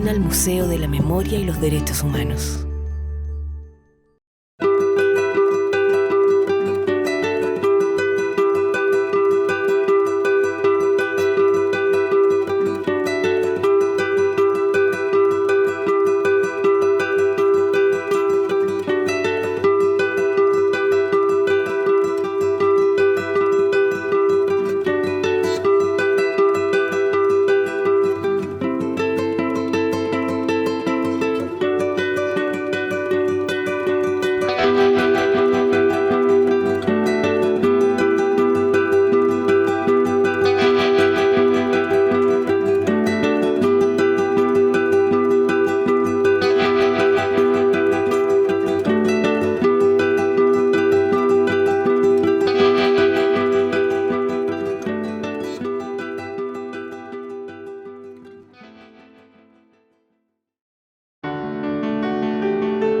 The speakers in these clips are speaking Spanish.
patrocina el Museo de la Memoria y los Derechos Humanos.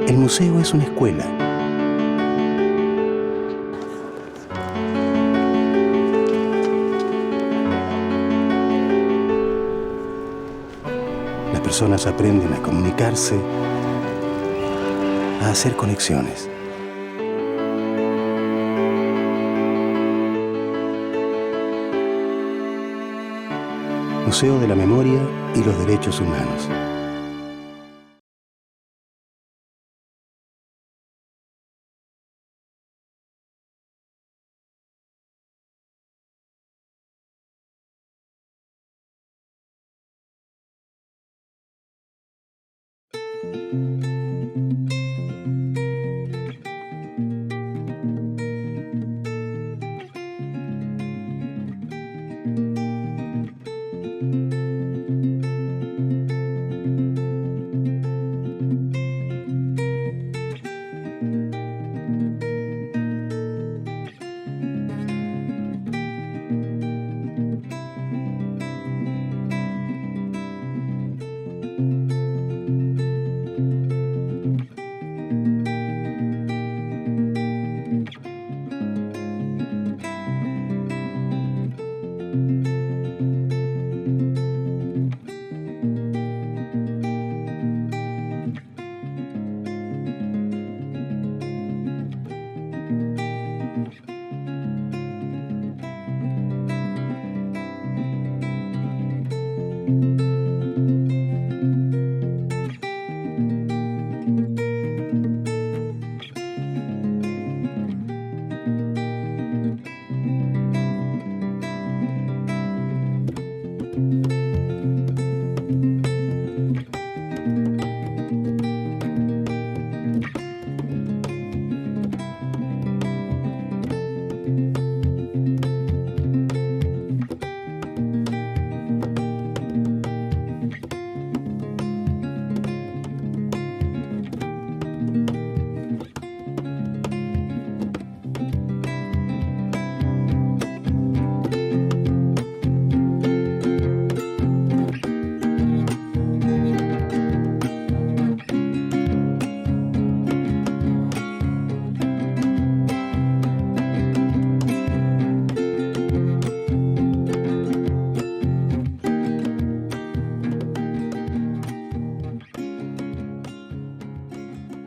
El museo es una escuela. Las personas aprenden a comunicarse, a hacer conexiones. Museo de la Memoria y los Derechos Humanos.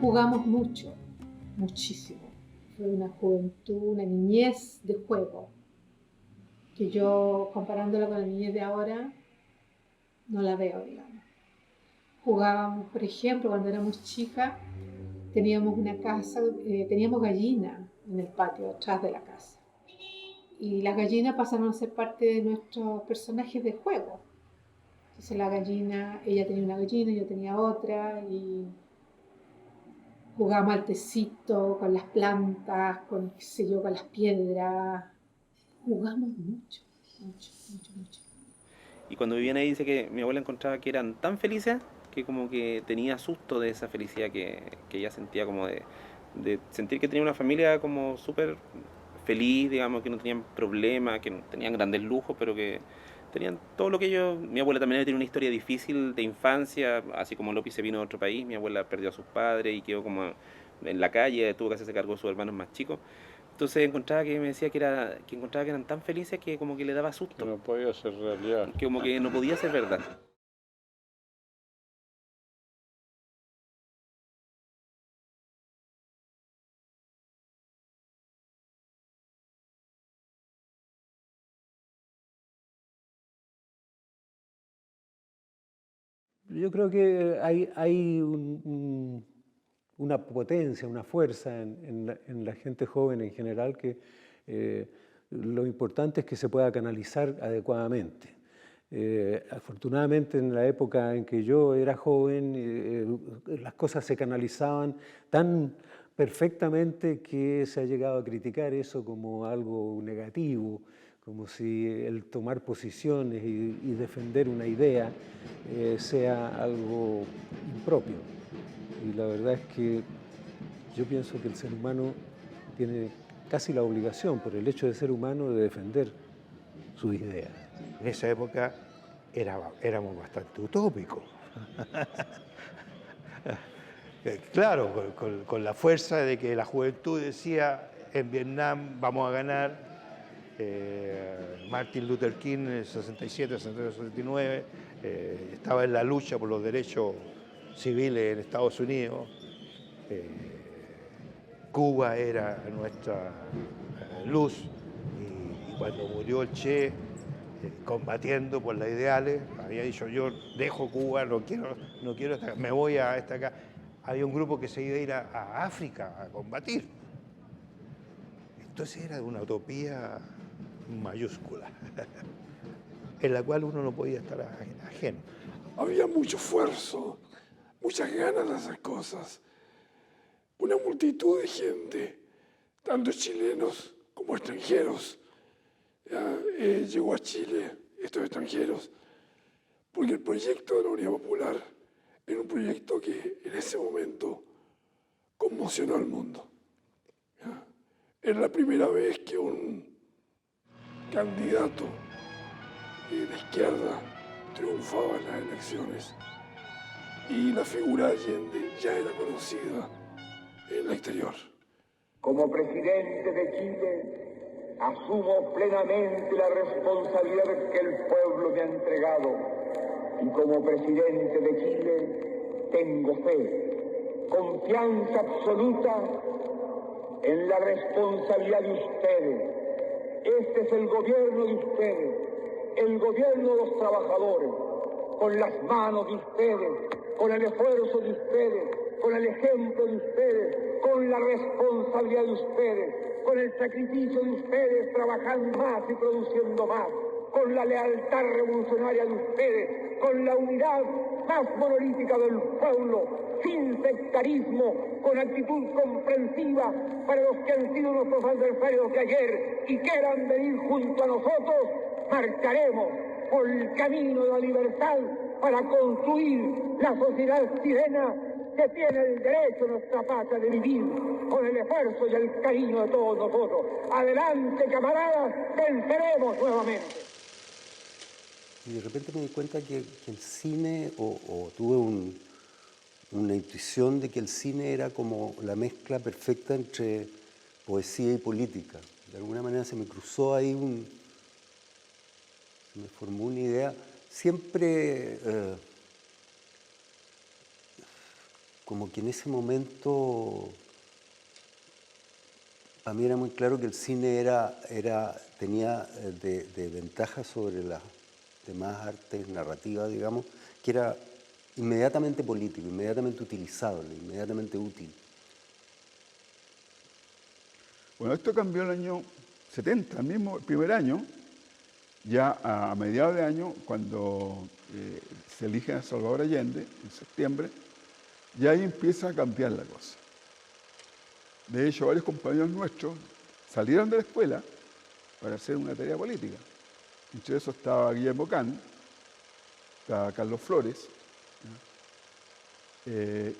Jugamos mucho, muchísimo. Fue una juventud, una niñez de juego, que yo, comparándola con la niñez de ahora, no la veo, digamos. Jugábamos, por ejemplo, cuando éramos chicas, teníamos una casa, teníamos gallinas en el patio, atrás de la casa. Y las gallinas pasaron a ser parte de nuestros personajes de juego. Entonces la gallina, ella tenía una gallina, yo tenía otra, y jugábamos al tecito, con las plantas, con, qué sé yo, con las piedras. Jugamos mucho, mucho, mucho, mucho. Y cuando vivían ahí dice que mi abuela encontraba que eran tan felices que como que tenía susto de esa felicidad que ella sentía, como de sentir que tenía una familia como súper feliz, digamos, que no tenían problemas, que no tenían grandes lujos, pero que tenían todo lo que ellos... Mi abuela también tiene una historia difícil de infancia, así como Lopi se vino a otro país, mi abuela perdió a sus padres y quedó como en la calle, tuvo que hacerse cargo de sus hermanos más chicos. Entonces encontraba que me decía que encontraba que eran tan felices que como que le daba susto. Que no podía ser realidad. Que como que no podía ser verdad. Yo creo que hay una potencia, una fuerza en la gente joven en general que lo importante es que se pueda canalizar adecuadamente. Afortunadamente en la época en que yo era joven las cosas se canalizaban tan perfectamente que se ha llegado a criticar eso como algo negativo, como si el tomar posiciones y defender una idea sea algo impropio. Y la verdad es que yo pienso que el ser humano tiene casi la obligación, por el hecho de ser humano, de defender sus ideas. En esa época éramos bastante utópicos. Claro, con la fuerza de que la juventud decía, en Vietnam vamos a ganar. Martin Luther King en el 67, 68, 69 estaba en la lucha por los derechos civiles en Estados Unidos. Cuba era nuestra luz y cuando murió el Che, combatiendo por las ideales, había dicho yo dejo Cuba, no quiero estar, me voy a esta acá. Había un grupo que se iba a ir a África a combatir. Entonces era una utopía mayúscula, en la cual uno no podía estar ajeno. Había mucho esfuerzo, muchas ganas de hacer cosas. Una multitud de gente, tanto chilenos como extranjeros, llegó a Chile, estos extranjeros, porque el proyecto de la Unidad Popular era un proyecto que en ese momento conmocionó al mundo. Era la primera vez que un candidato de izquierda triunfaba en las elecciones y la figura de Allende ya era conocida en el exterior. Como presidente de Chile, asumo plenamente la responsabilidad que el pueblo me ha entregado y como presidente de Chile tengo fe, confianza absoluta en la responsabilidad de ustedes. Este es el gobierno de ustedes, el gobierno de los trabajadores, con las manos de ustedes, con el esfuerzo de ustedes, con el ejemplo de ustedes, con la responsabilidad de ustedes, con el sacrificio de ustedes, trabajando más y produciendo más, con la lealtad revolucionaria de ustedes, con la unidad más monolítica del pueblo, sin sectarismo, con actitud comprensiva para los que han sido nuestros adversarios de ayer y quieran venir junto a nosotros, marcaremos por el camino de la libertad para construir la sociedad chilena que tiene el derecho de nuestra patria de vivir con el esfuerzo y el cariño de todos nosotros. Adelante, camaradas, venceremos nuevamente. Y de repente me di cuenta que el cine, o tuve una intuición de que el cine era como la mezcla perfecta entre poesía y política. De alguna manera se me cruzó ahí se me formó una idea. Siempre, como que en ese momento, para mí era muy claro que el cine tenía de ventaja sobre las demás artes narrativas, digamos, que era inmediatamente político, inmediatamente utilizable, inmediatamente útil. Bueno, esto cambió en el año 70, el primer año, ya a mediados de año, cuando se elige a Salvador Allende, en septiembre, ya ahí empieza a cambiar la cosa. De hecho, varios compañeros nuestros salieron de la escuela para hacer una tarea política. Entre eso estaba Guillermo Kahn, estaba Carlos Flores, que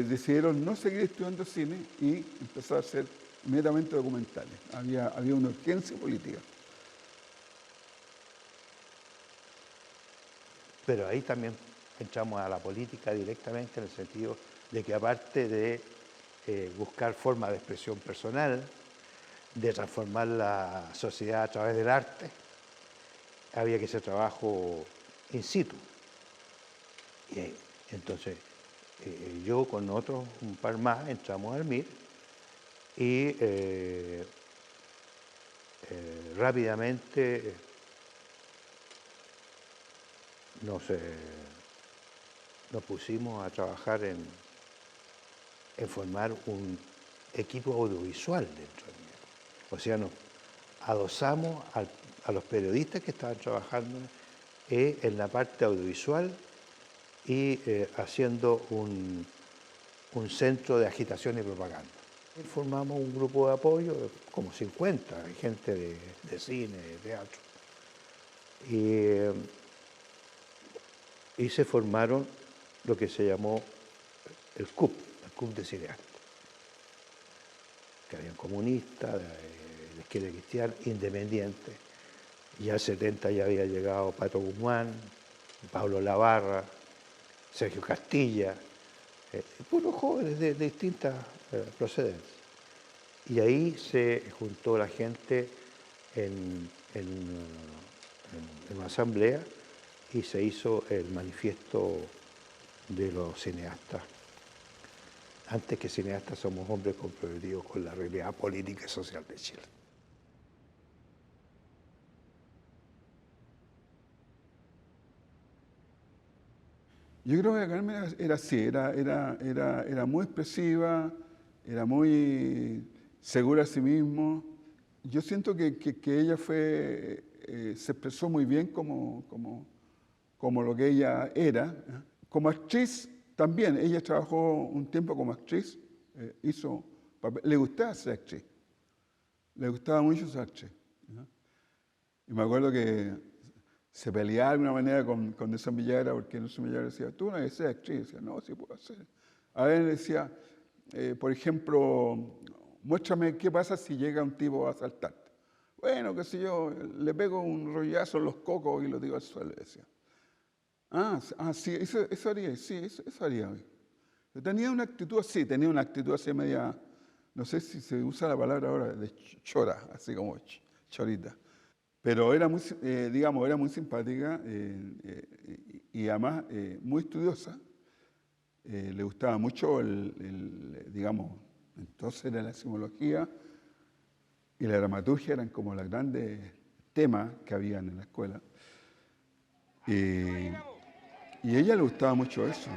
decidieron no seguir estudiando cine y empezar a hacer inmediatamente documentales. Había una urgencia política. Pero ahí también entramos a la política directamente en el sentido de que aparte de buscar formas de expresión personal, de transformar la sociedad a través del arte, había que hacer trabajo in situ. Y entonces yo con otros un par más entramos al MIR y rápidamente nos pusimos a trabajar en formar un equipo audiovisual dentro del MIEP. O sea, nos adosamos a los periodistas que estaban trabajando en la parte audiovisual y haciendo un centro de agitación y propaganda. Y formamos un grupo de apoyo, como 50, hay gente de cine, de teatro. Y se formaron lo que se llamó el CUP de cineastas. Que habían comunistas, de izquierda cristiana, independientes. Ya al 70 ya había llegado Pato Guzmán, Pablo Lavarra, Sergio Castilla, puros jóvenes de distintas procedencias. Y ahí se juntó la gente en una asamblea y se hizo el manifiesto de los cineastas. Antes que cineastas somos hombres comprometidos con la realidad política y social de Chile. Yo creo que Carmen era así, era muy expresiva, era muy segura de sí misma. Yo siento que ella se expresó muy bien como lo que ella era. Como actriz también, ella trabajó un tiempo como actriz, le gustaba ser actriz, le gustaba mucho ser actriz. Y me acuerdo que se peleaba de alguna manera con Nelson Villagra, porque Nelson Villagra decía, tú no eres ser actriz. Decía, no, sí puedo hacer. A ver, decía, por ejemplo, muéstrame qué pasa si llega un tipo a asaltarte. Bueno, qué sé yo, le pego un rollazo en los cocos y lo tiro al suelo, decía. Sí, eso haría, sí, eso haría. Yo tenía una actitud así media, no sé si se usa la palabra ahora, de chora, así como chorita. Pero era muy, era muy simpática y además muy estudiosa. Le gustaba mucho entonces era la simbología y la dramaturgia eran como los grandes temas que habían en la escuela. Y a ella le gustaba mucho eso.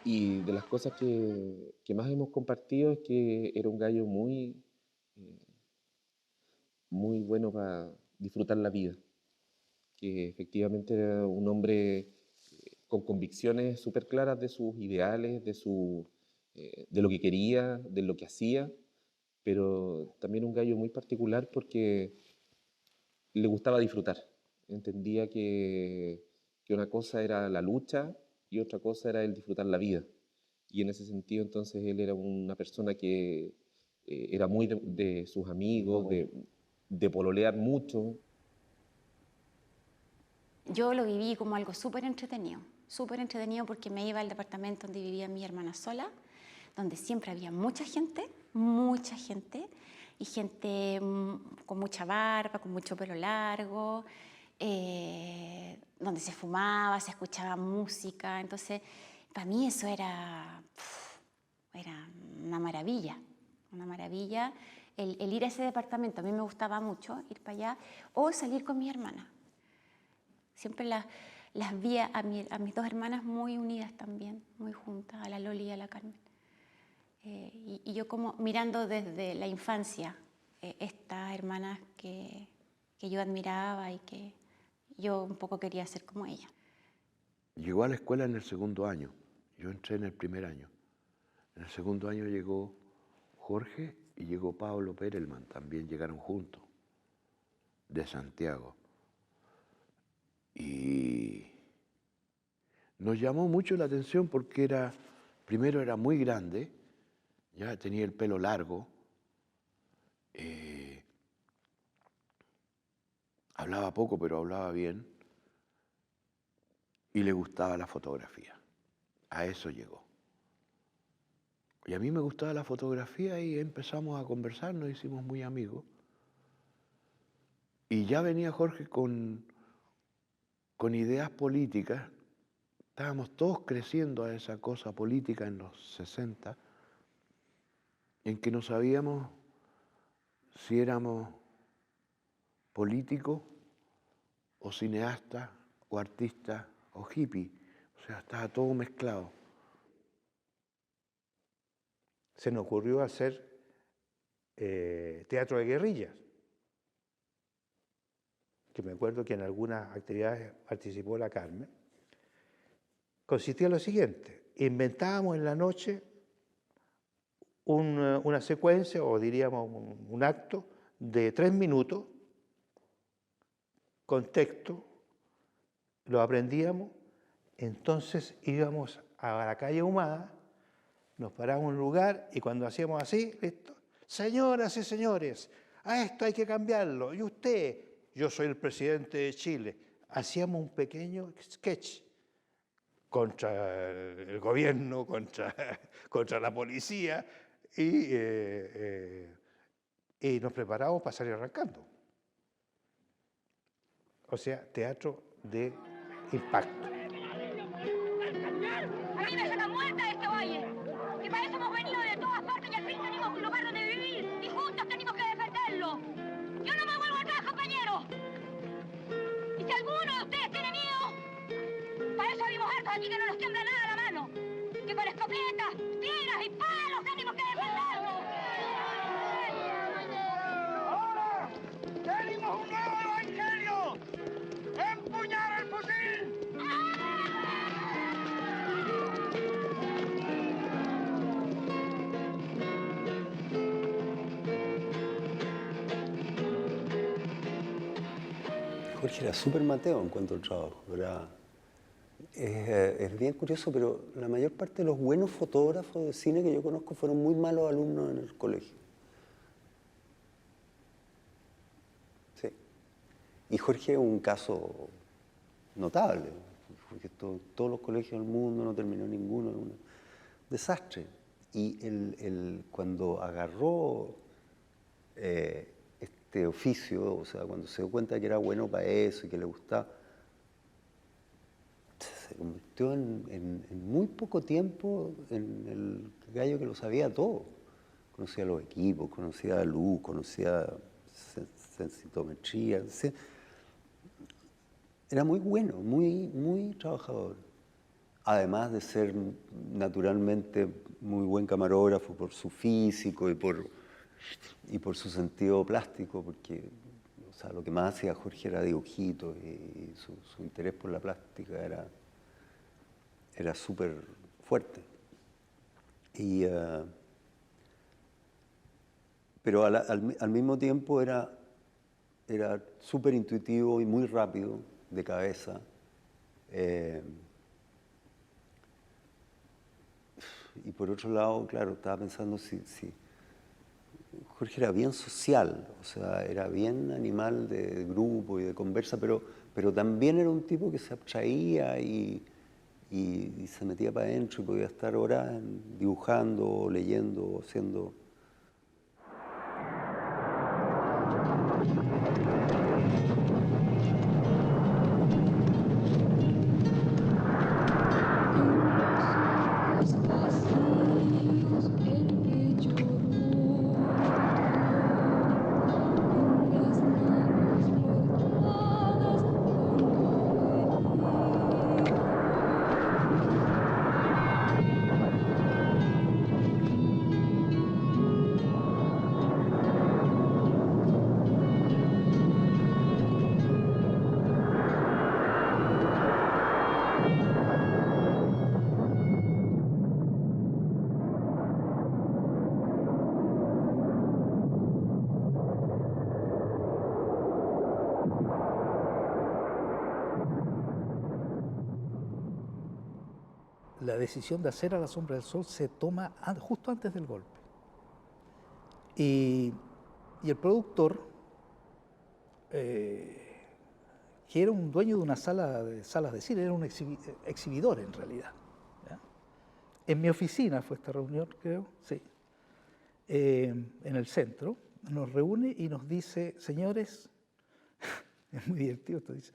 Y de las cosas que más hemos compartido es que era un gallo muy, muy bueno para disfrutar la vida, que efectivamente era un hombre con convicciones súper claras de sus ideales, de lo que quería, de lo que hacía, pero también un gallo muy particular porque le gustaba disfrutar. Entendía que una cosa era la lucha y otra cosa era el disfrutar la vida. Y en ese sentido, entonces, él era una persona que era muy de sus amigos, de pololear mucho. Yo lo viví como algo súper entretenido porque me iba al departamento donde vivía mi hermana sola, donde siempre había mucha gente, y gente con mucha barba, con mucho pelo largo, donde se fumaba, se escuchaba música. Entonces, para mí eso era una maravilla, el ir a ese departamento. A mí me gustaba mucho ir para allá o salir con mi hermana. Siempre las vi a mis dos hermanas muy unidas también, muy juntas, a la Loli y a la Carmen. Y yo como mirando desde la infancia estas hermanas que yo admiraba y que yo un poco quería ser como ella. Llegó a la escuela en el segundo año, yo entré en el primer año. En el segundo año llegó Jorge y llegó Pablo Perelman, también llegaron juntos, de Santiago. Y nos llamó mucho la atención porque primero era muy grande, ya tenía el pelo largo, Hablaba poco, pero hablaba bien. Y le gustaba la fotografía. A eso llegó. Y a mí me gustaba la fotografía y empezamos a conversar, nos hicimos muy amigos. Y ya venía Jorge con ideas políticas. Estábamos todos creciendo a esa cosa política en los 60, en que no sabíamos si éramos políticos o cineastas o artistas o hippies. O sea, estaba todo mezclado. Se nos ocurrió hacer teatro de guerrillas, que me acuerdo que en algunas actividades participó la Carmen. Consistía en lo siguiente: inventábamos en la noche una secuencia, o diríamos un acto, de 3 minutos, con texto, lo aprendíamos, entonces íbamos a la calle Ahumada, nos parábamos en un lugar y cuando hacíamos así, listo, señoras y señores, a esto hay que cambiarlo, y usted, yo soy el presidente de Chile, hacíamos un pequeño sketch contra el gobierno, contra la policía, y nos preparábamos para salir arrancando. O sea, teatro de impacto. A mí me saca muerta de este valle, que para eso hemos venido de todas partes y al fin tenemos un lugar donde vivir y juntos tenemos que defenderlo. Yo no me vuelvo atrás, compañeros. Y si alguno de ustedes tiene miedo, para eso vimos hartos aquí que no nos tiembla nada la mano, que con escopetas, tiras y palos tenemos que defenderlo. ¡Ahora tenemos un nuevo evangelio! ¡Empuñar el fusil! Jorge era súper Mateo en cuanto al trabajo. Es bien curioso, pero la mayor parte de los buenos fotógrafos de cine que yo conozco fueron muy malos alumnos en el colegio. Sí. Y Jorge es un caso notable, porque todos los colegios del mundo no terminó ninguno, es un desastre. Y cuando agarró este oficio, o sea, cuando se dio cuenta que era bueno para eso y que le gustaba, se convirtió en muy poco tiempo en el gallo que lo sabía todo. Conocía los equipos, conocía luz, conocía sensitometría. Era muy bueno, muy trabajador. Además de ser naturalmente muy buen camarógrafo por su físico y por su sentido plástico, porque o sea, lo que más hacía Jorge era dibujitos y su interés por la plástica era súper fuerte. Pero al mismo tiempo era súper intuitivo y muy rápido de cabeza. Y por otro lado, claro, estaba pensando si Jorge era bien social, o sea, era bien animal de grupo y de conversa, pero también era un tipo que se abstraía y se metía para adentro y podía estar horas dibujando, leyendo, haciendo. La decisión de hacer A la sombra del sol se toma justo antes del golpe. Y Y el productor, que era un dueño de una salas de cine, era un exhibidor en realidad. ¿Ya? En mi oficina fue esta reunión, creo, sí, en el centro, nos reúne y nos dice, señores, es muy divertido esto, dice,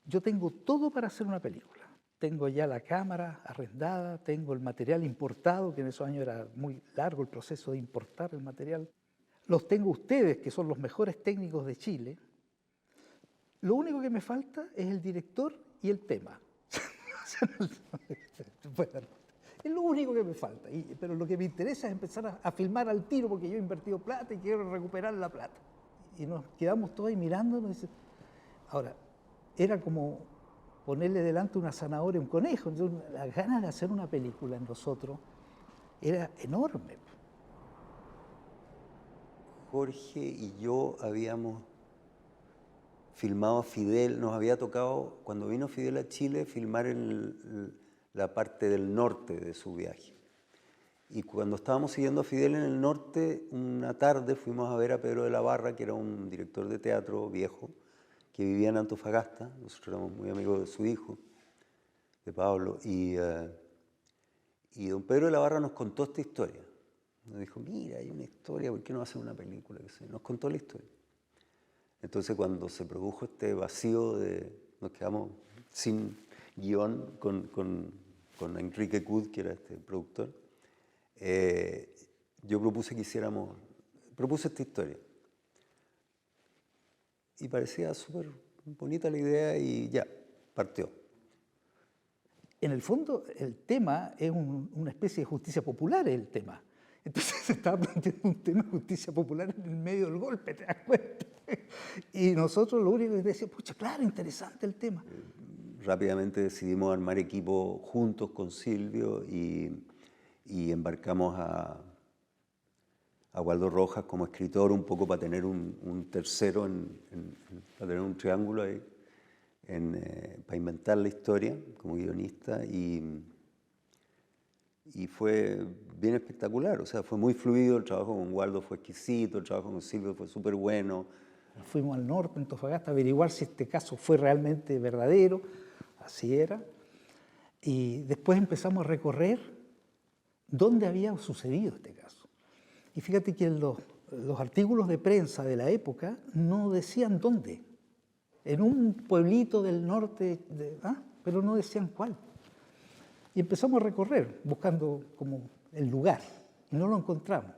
yo tengo todo para hacer una película. Tengo ya la cámara arrendada, tengo el material importado, que en esos años era muy largo el proceso de importar el material. Los tengo ustedes, que son los mejores técnicos de Chile. Lo único que me falta es el director y el tema. Es lo único que me falta. Pero lo que me interesa es empezar a filmar al tiro, porque yo he invertido plata y quiero recuperar la plata. Y nos quedamos todos ahí mirándonos. Ahora, era como ponerle delante una zanahoria a un conejo. Entonces, la ganas de hacer una película en nosotros era enorme. Jorge y yo habíamos filmado a Fidel, nos había tocado, cuando vino Fidel a Chile, filmar en la parte del norte de su viaje. Y cuando estábamos siguiendo a Fidel en el norte, una tarde fuimos a ver a Pedro de la Barra, que era un director de teatro viejo, que vivía en Antofagasta. Nosotros éramos muy amigos de su hijo, de Pablo, y don Pedro de la Barra nos contó esta historia. Nos dijo, mira, hay una historia, ¿por qué no hacen una película? Nos contó la historia. Entonces, cuando se produjo este vacío, nos quedamos sin guión con Enrique Cud, que era este productor, yo propuse esta historia. Y parecía súper bonita la idea y ya, partió. En el fondo, el tema es una especie de justicia popular, el tema. Entonces se estaba planteando un tema de justicia popular en el medio del golpe, ¿te das cuenta? Y nosotros lo único que decíamos, pucha, claro, interesante el tema. Rápidamente decidimos armar equipo juntos con Silvio y embarcamos a Waldo Rojas como escritor, un poco para tener un tercero, para tener un triángulo ahí, para inventar la historia como guionista. Y fue bien espectacular, o sea, fue muy fluido, el trabajo con Waldo fue exquisito, el trabajo con Silvio fue súper bueno. Fuimos al norte, en Antofagasta, a averiguar si este caso fue realmente verdadero, así era. Y después empezamos a recorrer dónde había sucedido este caso. Y fíjate que los artículos de prensa de la época no decían dónde. En un pueblito del norte, pero no decían cuál. Y empezamos a recorrer, buscando como el lugar, y no lo encontramos.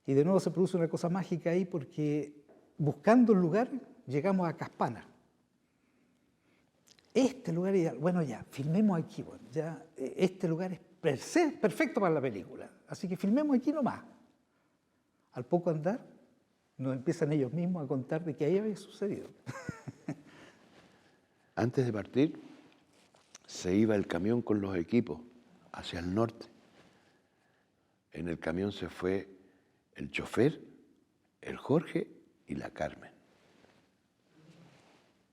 Y de nuevo se produce una cosa mágica ahí, porque buscando el lugar llegamos a Caspana. Este lugar ideal, bueno ya, filmemos aquí, bueno, ya este lugar es perfecto para la película, así que filmemos aquí nomás. Al poco andar, nos empiezan ellos mismos a contar de que ahí había sucedido. Antes de partir, se iba el camión con los equipos hacia el norte. En el camión se fue el chofer, el Jorge y la Carmen.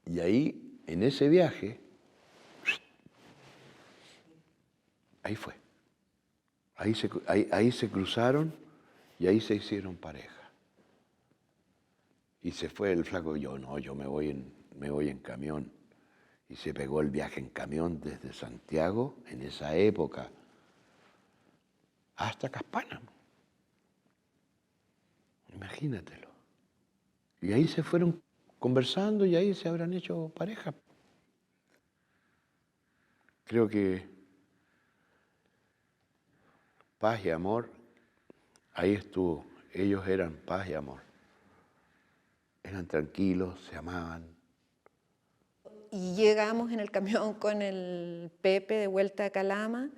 Y ahí, en ese viaje, ahí fue. Ahí se cruzaron y ahí se hicieron pareja. Y se fue el flaco, yo me voy en camión. Y se pegó el viaje en camión desde Santiago, en esa época, hasta Caspana. Imagínatelo. Y ahí se fueron conversando y ahí se habrán hecho pareja. Creo que paz y amor, ahí estuvo. Ellos eran paz y amor. Eran tranquilos, se amaban. Y llegamos en el camión con el Pepe de vuelta a Calama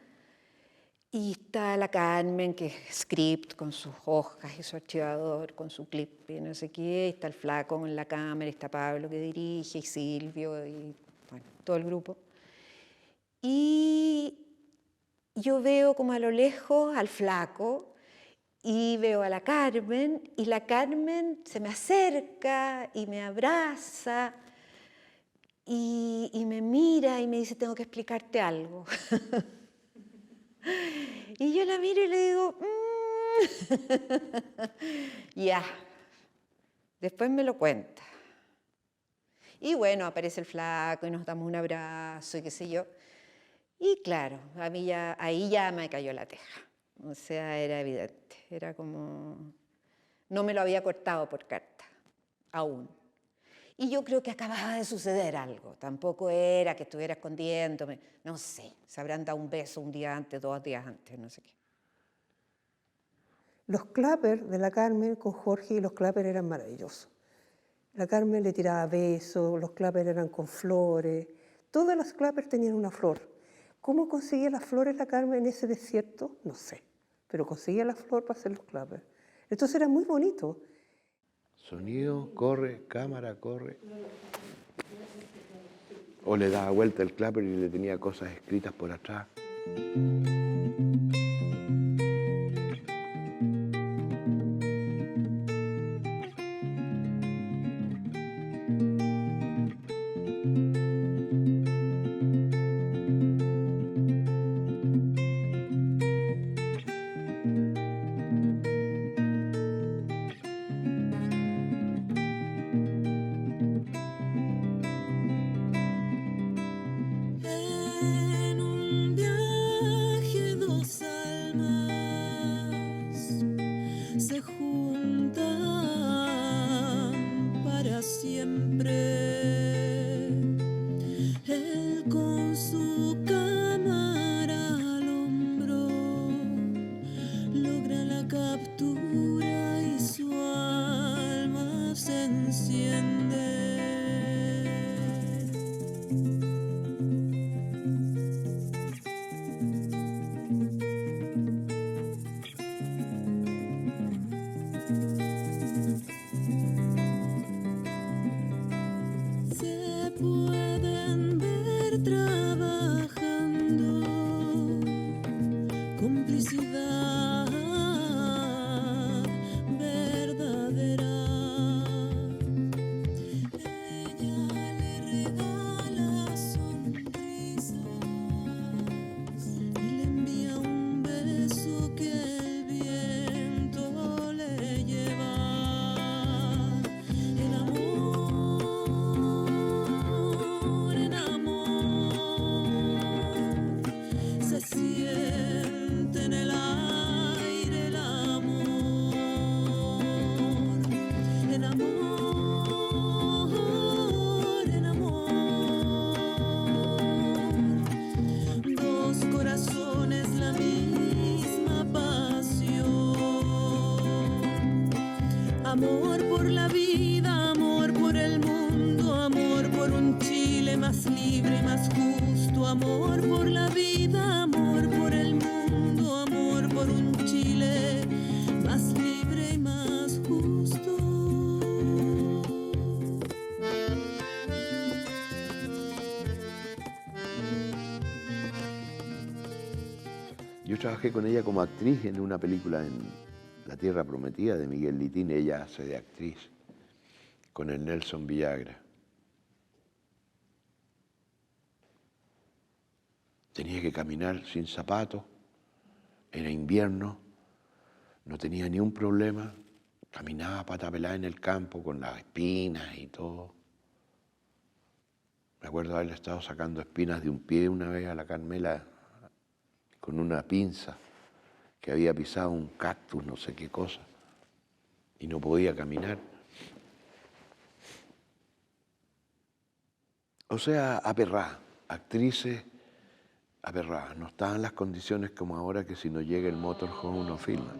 y está la Carmen, que es script con sus hojas y su archivador, con su clip y no sé qué, y está el flaco con la cámara, y está Pablo que dirige, y Silvio, y bueno, todo el grupo. Y yo veo como a lo lejos al flaco y veo a la Carmen, y la Carmen se me acerca y me abraza. Y me mira y me dice, tengo que explicarte algo. Y yo la miro y le digo, ya, Después me lo cuenta. Y bueno, aparece el flaco y nos damos un abrazo y qué sé yo. Y claro, a mí ya, ahí ya me cayó la teja. O sea, era evidente. Era como... No me lo había cortado por carta, aún. Y yo creo que acababa de suceder algo. Tampoco era que estuviera escondiéndome. No sé, se habrán dado un beso un día antes, 2 días antes, no sé qué. Los clappers de la Carmen con Jorge y los clappers eran maravillosos. La Carmen le tiraba besos, los clappers eran con flores. Todas las clappers tenían una flor. ¿Cómo conseguía las flores la Carmen en ese desierto? No sé, pero conseguía la flor para hacer los clappers. Entonces era muy bonito. Sonido, corre, cámara, corre. O le daba vuelta el clapper y le tenía cosas escritas por atrás. Amor por la vida, amor por el mundo, amor por un Chile más libre y más justo. Amor por la vida, amor por el mundo, amor por un Chile más libre y más justo. Yo trabajé con ella como actriz en una película en La Tierra Prometida de Miguel Litín. Ella hace de actriz con el Nelson Villagra. Tenía que caminar sin zapatos, era invierno, no tenía ni un problema, caminaba a pata pelada en el campo con las espinas y todo. Me acuerdo haberle estado sacando espinas de un pie una vez a la Carmela con una pinza, que había pisado un cactus, no sé qué cosa, y no podía caminar. O sea, aperrada, actrices aperradas. No estaban las condiciones como ahora, que si no llega el motorhome uno filma.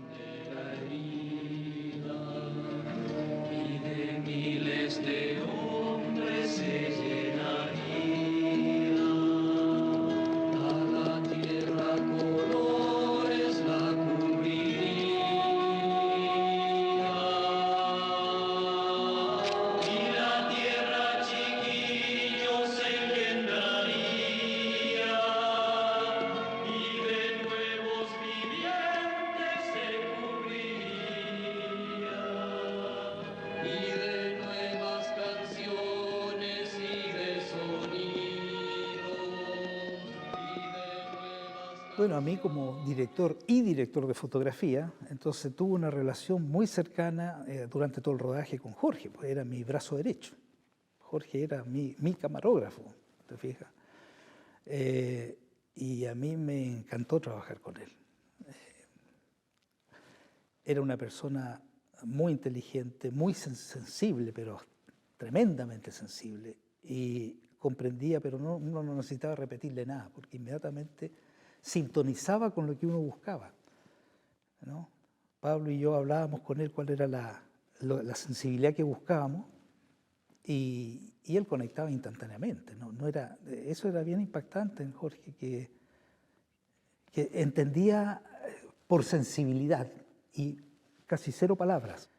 Bueno, a mí como director y director de fotografía, entonces tuve una relación muy cercana durante todo el rodaje con Jorge, pues era mi brazo derecho. Jorge era mi camarógrafo, ¿te fijas? Y a mí me encantó trabajar con él. Era una persona muy inteligente, muy sensible, pero tremendamente sensible. Y comprendía, pero uno no necesitaba repetirle nada, porque inmediatamente sintonizaba con lo que uno buscaba, ¿no? Pablo y yo hablábamos con él cuál era la sensibilidad que buscábamos y él conectaba instantáneamente, ¿no? Eso era bien impactante en Jorge, que entendía por sensibilidad y casi cero palabras.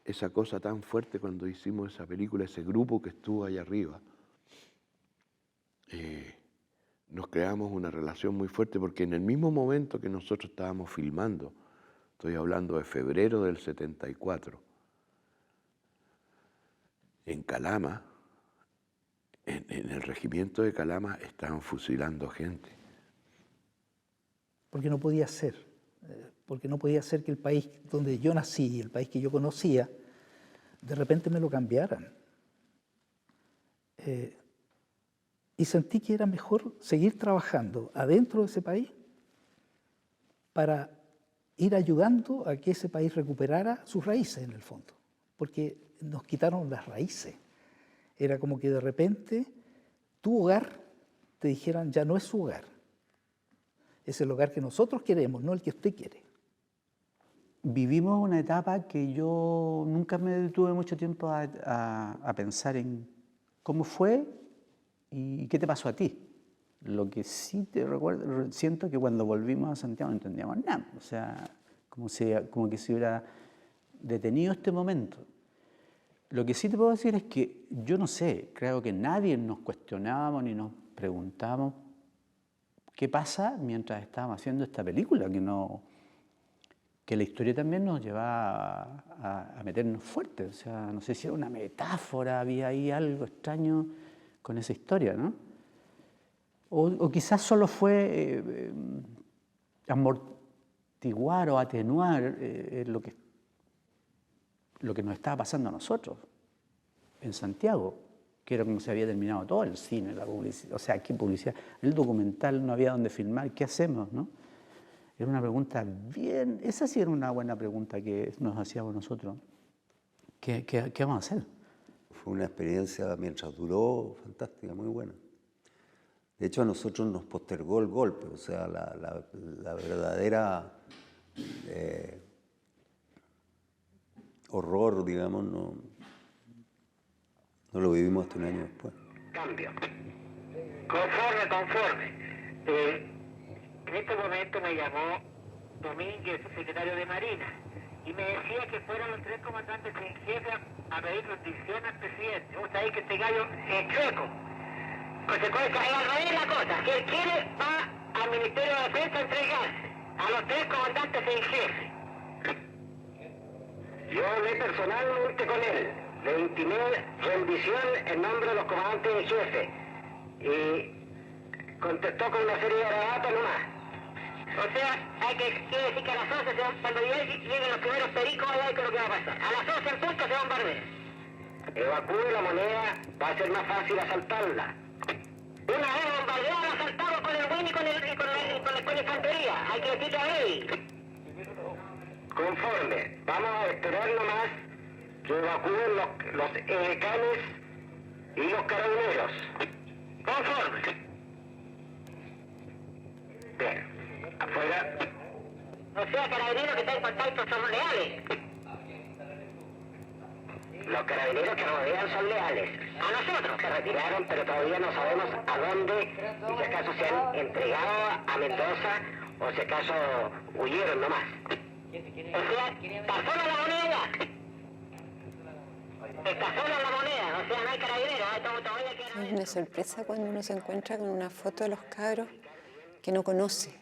Esa cosa tan fuerte cuando hicimos esa película, ese grupo que estuvo allá arriba, nos creamos una relación muy fuerte porque en el mismo momento que nosotros estábamos filmando, estoy hablando de febrero del 74, en Calama, en el regimiento de Calama estaban fusilando gente. Porque no podía ser que el país donde yo nací, el país que yo conocía, de repente me lo cambiaran. Y sentí que era mejor seguir trabajando adentro de ese país para ir ayudando a que ese país recuperara sus raíces en el fondo, porque nos quitaron las raíces. Era como que de repente tu hogar, te dijeran, ya no es su hogar. Es el hogar que nosotros queremos, no el que usted quiere. Vivimos una etapa que yo nunca me detuve mucho tiempo a pensar en cómo fue y qué te pasó a ti. Lo que sí te recuerdo, siento que cuando volvimos a Santiago no entendíamos nada. O sea, como que se hubiera detenido este momento. Lo que sí te puedo decir es que yo no sé, creo que nadie nos cuestionábamos ni nos preguntábamos qué pasa mientras estábamos haciendo esta película, que la historia también nos llevaba a meternos fuerte. O sea, no sé si era una metáfora, había ahí algo extraño con esa historia, ¿no? O quizás solo fue amortiguar o atenuar lo que nos estaba pasando a nosotros en Santiago, que era como se había terminado todo, el cine, la publicidad, o sea, ¿qué publicidad? El documental, no había dónde filmar, ¿qué hacemos, no? Era una pregunta bien, esa sí era una buena pregunta que nos hacíamos nosotros. ¿Qué vamos a hacer? Fue una experiencia, mientras duró, fantástica, muy buena. De hecho, a nosotros nos postergó el golpe, o sea, la verdadera horror, digamos, no lo vivimos hasta un año después. Cambio. Conforme. En este momento me llamó Domínguez, secretario de Marina, y me decía que fueran los 3 comandantes en jefe a pedir rendición al presidente. Vos sabés que este gallo es chueco. Consecuencia, es al revés la cosa. Si él quiere, va al Ministerio de Defensa a entregarse a los 3 comandantes en jefe. Yo hablé personalmente con él, le intimé rendición en nombre de los comandantes en jefe y contestó con una serie de datos nomás. O sea, quiere decir que a las 11 cuando lleguen los primeros pericos, a ver qué es lo que va a pasar. A las 11 en punto se bombardea. Evacúe la moneda, va a ser más fácil asaltarla. Una vez bombardeada, la asaltamos con el WIN y con la infantería. Hay que decirle a él. Conforme, vamos a esperar nomás que evacúen los canes y los carabineros. Conforme. Bien. Afuera. O sea, carabineros que están en contacto son leales. Los carabineros que rodean son leales. A nosotros se retiraron, pero todavía no sabemos a dónde, y si acaso se han entregado a Mendoza, o si acaso huyeron nomás. O sea, pasó la moneda. Está sola la moneda, o sea, no hay carabineros. Todavía queda... Es una sorpresa cuando uno se encuentra con una foto de los cabros que no conoce.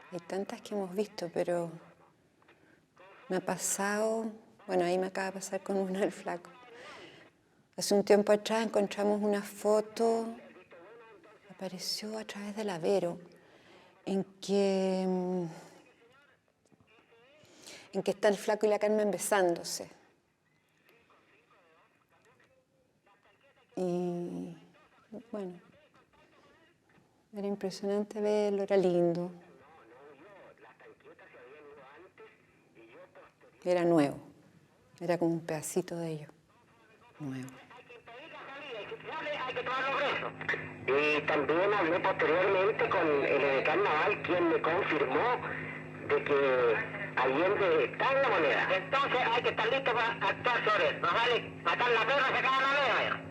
Hay tantas que hemos visto, pero me ha pasado, bueno, ahí me acaba de pasar con uno del flaco. Hace un tiempo atrás encontramos una foto apareció a través del Avero, en que está el Flaco y la Carmen besándose. Y bueno, era impresionante verlo, era lindo. Era nuevo, era como un pedacito de ellos, nuevo. Hay que tomarlo preso. Y también hablé posteriormente con el edecán naval, quien me confirmó de que Allende está en la moneda. Entonces hay que estar listo para actuar sobre él. Nos vale matar la perra, sacar la moneda.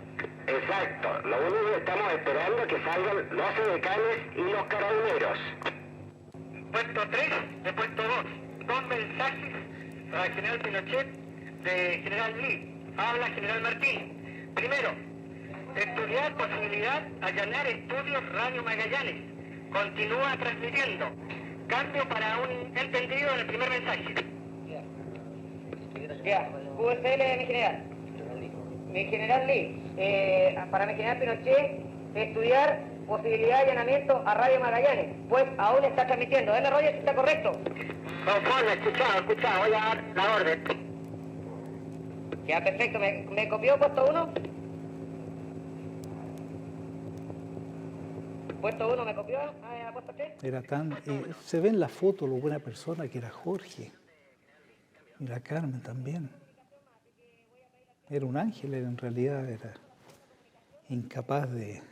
Exacto. Lo único que estamos esperando es que salgan los edecanes y los carabineros. Puesto 3 de puesto 2. 2 mensajes para el general Pinochet de general Lee. Habla general Martín. Primero, estudiar posibilidad allanar estudios Radio Magallanes. Continúa transmitiendo. Cambio para un entendido en el primer mensaje. Ya, QSL, mi general. Mi general Lee, para mi general Pinochet, estudiar posibilidad de allanamiento a Radio Magallanes, pues aún está transmitiendo. Deme rollo si está correcto. Conforme, escuchado, voy a dar la orden. Ya, perfecto, ¿me copió puesto 1? Puesto 1 me copió, puesto 3. Era tan... se ve en la foto lo buena persona que era Jorge. Y la Carmen también. Era un ángel, en realidad era incapaz de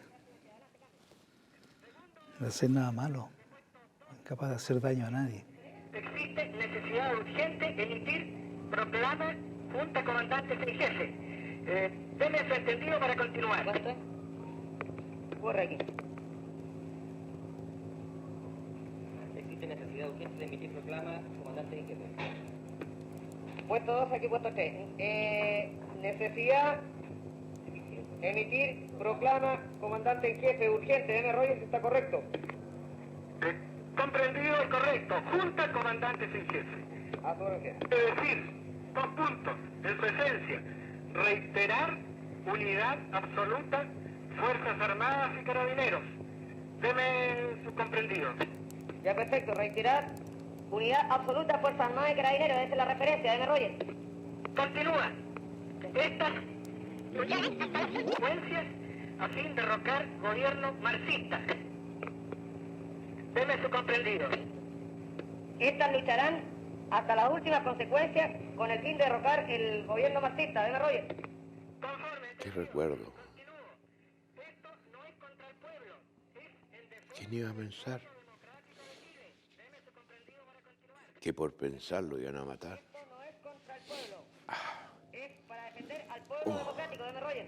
hacer nada malo, incapaz de hacer daño a nadie. Existe necesidad urgente de emitir proclama Junta Comandante en Jefe. Deme su entendido para continuar. ¿Basta? Corre aquí. Existe necesidad urgente de emitir proclama Comandante en Jefe. Puesto 2, aquí puesto 3. Necesidad emitir proclama Comandante en Jefe urgente. Deme rollo si está correcto. Comprendido y correcto. Junta Comandantes en Jefe. Es decir, 2 puntos en su esencia. Reiterar unidad absoluta, Fuerzas Armadas y Carabineros. Deme su comprendido. Ya, perfecto. Reiterar unidad absoluta, Fuerzas Armadas y Carabineros. Esa es la referencia. Deme rollo. Continúa. Estas consecuencias a fin de derrocar gobierno marxista. Deme su comprendido. Estas lucharán hasta las últimas consecuencias con el fin de derrocar el gobierno marxista. Deme rollo. Qué recuerdo. ¿Quién iba a pensar que por pensarlo iban a matar? Democrático, deme rollo.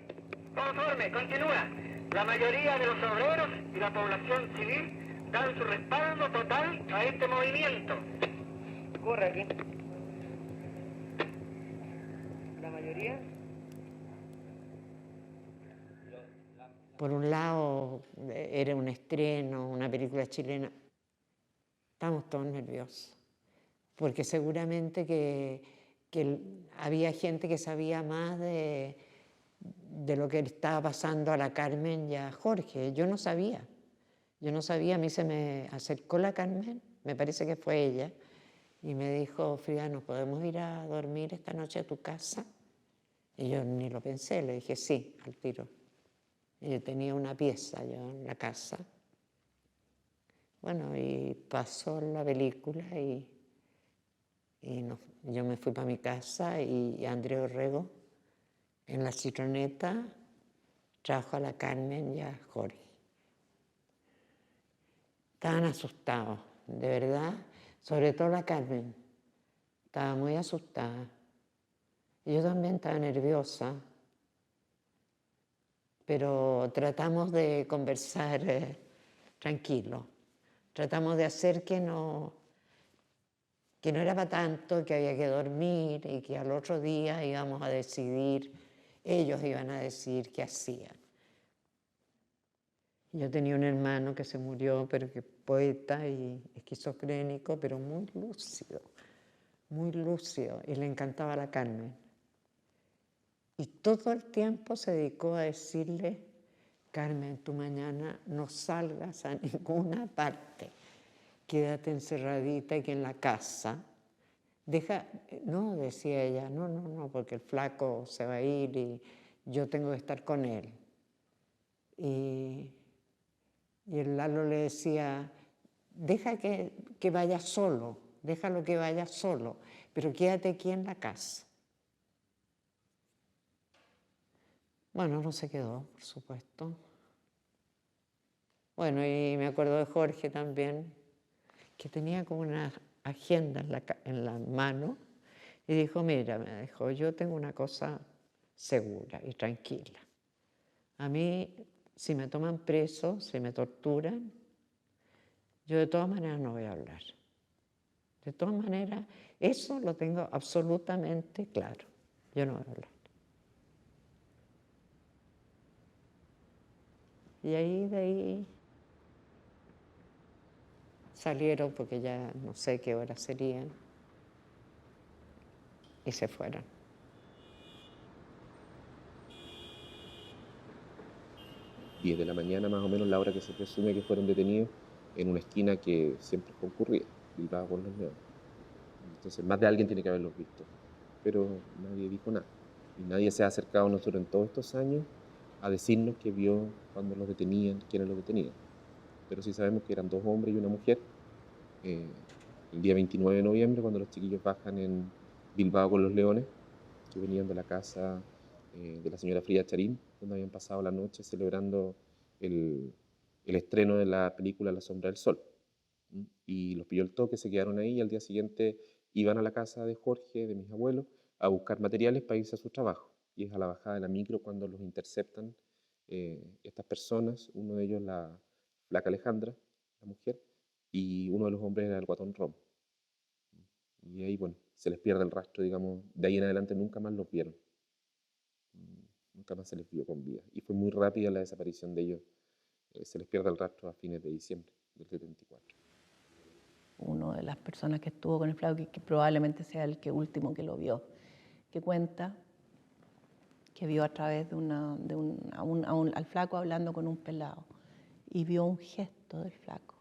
Conforme, continúa. La mayoría de los obreros y la población civil dan su respaldo total a este movimiento. Corre aquí. La mayoría. Por un lado, era un estreno, una película chilena. Estábamos todos nerviosos, porque seguramente que había gente que sabía más de lo que le estaba pasando a la Carmen y a Jorge. Yo no sabía, a mí se me acercó la Carmen, me parece que fue ella, y me dijo, Frida, ¿nos podemos ir a dormir esta noche a tu casa? Y yo ni lo pensé, le dije sí, al tiro. Y yo tenía una pieza yo en la casa. Bueno, y pasó la película y yo me fui para mi casa y Andrés Orrego en la citroneta trajo a la Carmen y a Jorge. Estaban asustados, de verdad, sobre todo la Carmen. Estaba muy asustada. Y yo también estaba nerviosa, pero tratamos de conversar tranquilo. Tratamos de hacer que no era para tanto, que había que dormir y que al otro día íbamos a decidir, ellos iban a decidir qué hacían. Yo tenía un hermano que se murió, pero que es poeta y esquizofrénico, pero muy lúcido, y le encantaba la Carmen. Y todo el tiempo se dedicó a decirle Carmen, tú mañana no salgas a ninguna parte. Quédate encerradita aquí en la casa. No, decía ella, no, porque el flaco se va a ir y yo tengo que estar con él. Y el Lalo le decía, deja que vaya solo, déjalo que vaya solo, pero quédate aquí en la casa. Bueno, no se quedó, por supuesto. Bueno, y me acuerdo de Jorge también, que tenía como una agenda en la mano y dijo, mira, me dijo, yo tengo una cosa segura y tranquila. A mí, si me toman preso, si me torturan, yo de todas maneras no voy a hablar. De todas maneras, eso lo tengo absolutamente claro. Yo no voy a hablar. Y de ahí salieron, porque ya no sé qué hora serían, y se fueron. 10 de la mañana más o menos, la hora que se presume que fueron detenidos, en una esquina que siempre concurría, Bilbao con los Leones. Entonces más de alguien tiene que haberlos visto, pero nadie dijo nada. Y nadie se ha acercado a nosotros en todos estos años a decirnos que vio cuando los detenían, quiénes los detenían. Pero sí sabemos que eran 2 hombres y una mujer. El día 29 de noviembre, cuando los chiquillos bajan en Bilbao con los Leones, que venían de la casa de la señora Frida Charín, donde habían pasado la noche celebrando el estreno de la película La sombra del sol. Y los pilló el toque, se quedaron ahí y al día siguiente iban a la casa de Jorge, de mis abuelos, a buscar materiales para irse a su trabajo. Y es a la bajada de la micro cuando los interceptan estas personas, uno de ellos la flaca Alejandra, la mujer, y uno de los hombres era el guatón Rom. Y ahí, bueno, se les pierde el rastro, digamos, de ahí en adelante nunca más los vieron. Nunca más se les vio con vida. Y fue muy rápida la desaparición de ellos. Se les pierde el rastro a fines de diciembre del 74. Uno de las personas que estuvo con el flaco, que probablemente sea el último que lo vio, que cuenta que vio a través al flaco hablando con un pelado y vio un gesto del flaco.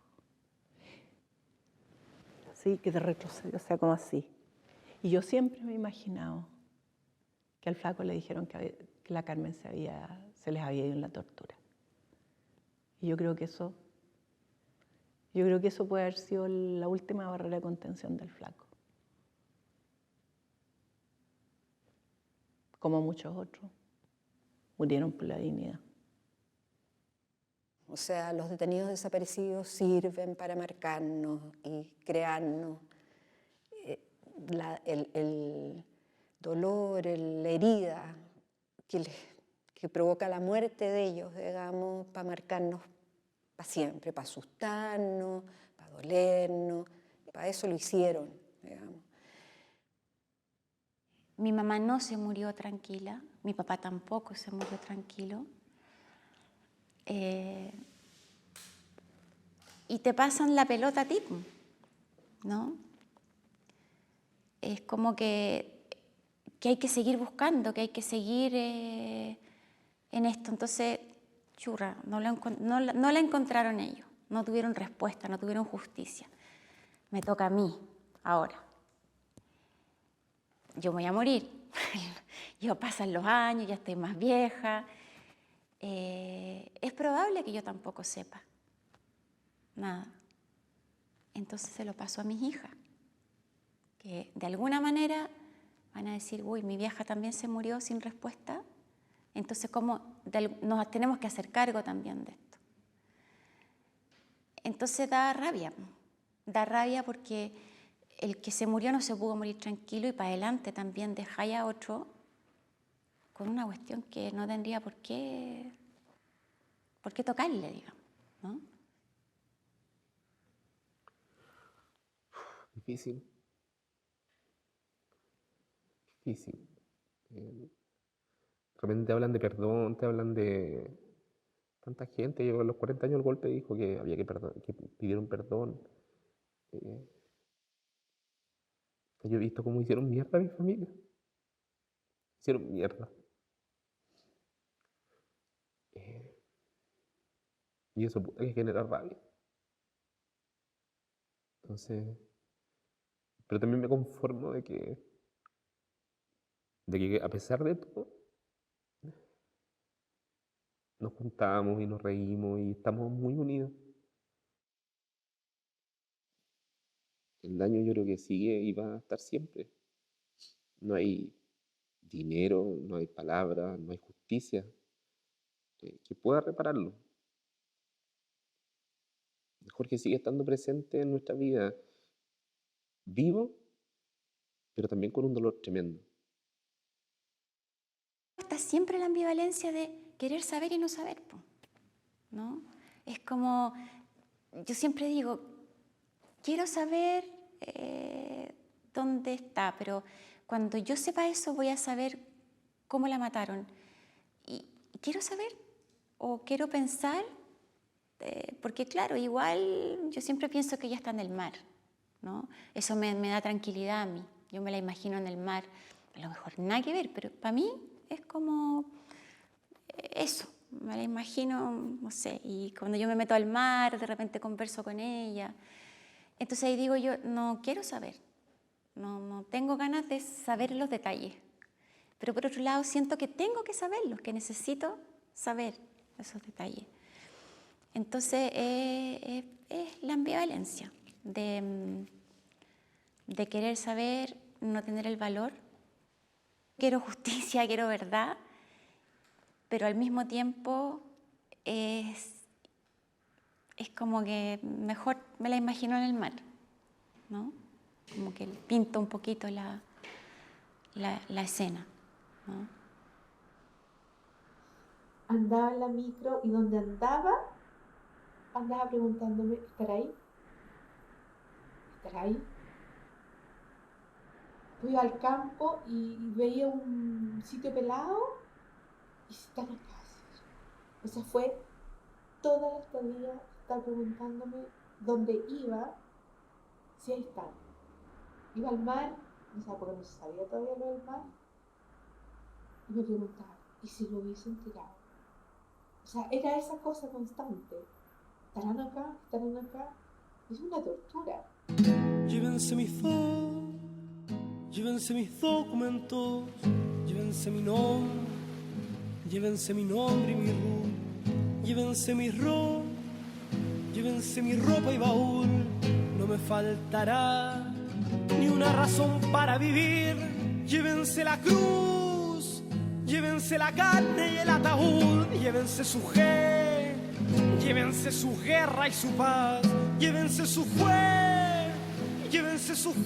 Así que de retrocedió, o sea, como así. Y yo siempre me he imaginado que al flaco le dijeron que la Carmen se les había ido en la tortura. Y yo creo que eso puede haber sido la última barrera de contención del flaco. Como muchos otros, murieron por la dignidad. O sea, los detenidos desaparecidos sirven para marcarnos y crearnos el dolor, la herida que provoca la muerte de ellos, digamos, para marcarnos para siempre, para asustarnos, para dolernos, para eso lo hicieron, digamos. Mi mamá no se murió tranquila, mi papá tampoco se murió tranquilo. Y te pasan la pelota a ti, ¿no? Es como que hay que seguir buscando, que hay que seguir en esto. Entonces, churra, no la encontraron ellos, no tuvieron respuesta, no tuvieron justicia. Me toca a mí ahora. Yo voy a morir. Yo pasan los años, ya estoy más vieja. Es probable que yo tampoco sepa nada. Entonces se lo paso a mis hijas, que de alguna manera van a decir, uy, mi vieja también se murió sin respuesta. Entonces, ¿cómo nos tenemos que hacer cargo también de esto? Entonces da rabia porque el que se murió no se pudo morir tranquilo y para adelante también dejáis a otro con una cuestión que no tendría por qué tocarle, digamos, ¿no? Difícil. Realmente te hablan de perdón, te hablan de tanta gente. Yo a los 40 años el golpe dijo que había que pidieron perdón. Yo he visto cómo hicieron mierda a mi familia. Hicieron mierda. Y eso puede generar rabia. Entonces, pero también me conformo de que a pesar de todo, nos juntamos y nos reímos y estamos muy unidos. El daño yo creo que sigue y va a estar siempre. No hay dinero, no hay palabras, no hay justicia que pueda repararlo. Jorge sigue estando presente en nuestra vida, vivo, pero también con un dolor tremendo. Está siempre la ambivalencia de querer saber y no saber, ¿no? Es como, yo siempre digo, quiero saber dónde está, pero cuando yo sepa eso voy a saber cómo la mataron. Y quiero saber o quiero pensar, porque claro, igual yo siempre pienso que ella está en el mar, ¿no? Eso me da tranquilidad a mí. Yo me la imagino en el mar, a lo mejor nada que ver, pero para mí es como eso, me la imagino, no sé, y cuando yo me meto al mar, de repente converso con ella. Entonces ahí digo yo, no quiero saber, no tengo ganas de saber los detalles, pero por otro lado siento que tengo que saberlos, que necesito saber esos detalles. Entonces es la ambivalencia de querer saber, no tener el valor. Quiero justicia, quiero verdad, pero al mismo tiempo es como que mejor me la imagino en el mar, ¿no? Como que pinto un poquito la escena, ¿no? Andaba en la micro y donde andaba preguntándome, ¿estará ahí? ¿Estará ahí? Fui al campo y veía un sitio pelado y se están acá. O sea, fue toda la estadía estar preguntándome dónde iba, si ahí estaba. Iba al mar, o sea, porque no se sabía todavía lo del mar, y me preguntaba, ¿y si lo hubiesen tirado? O sea, era esa cosa constante. ¿Estarán acá? ¿Estarán acá? Es una tortura. Llévense mis documentos, llévense mi nombre y mi RUT, llévense mi ropa y baúl, no me faltará ni una razón para vivir, llévense la cruz, llévense la carne y el ataúd, llévense su guerra y su paz, llévense sus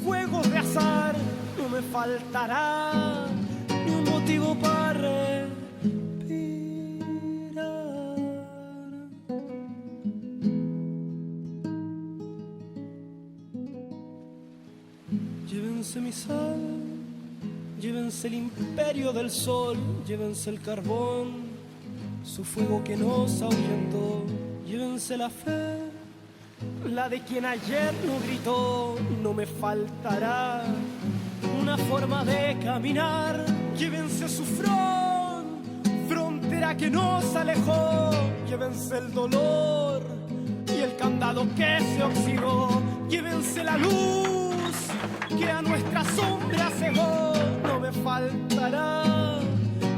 juegos de azar, no me faltará ni un motivo para respirar. Llévense mi sal, llévense el imperio del sol, llévense el carbón, su fuego que nos ahuyentó, llévense la fe, la de quien ayer no gritó, no me faltará una forma de caminar, llévense su frontera que nos alejó, llévense el dolor y el candado que se oxidó, llévense la luz que a nuestra sombra cegó, no me faltará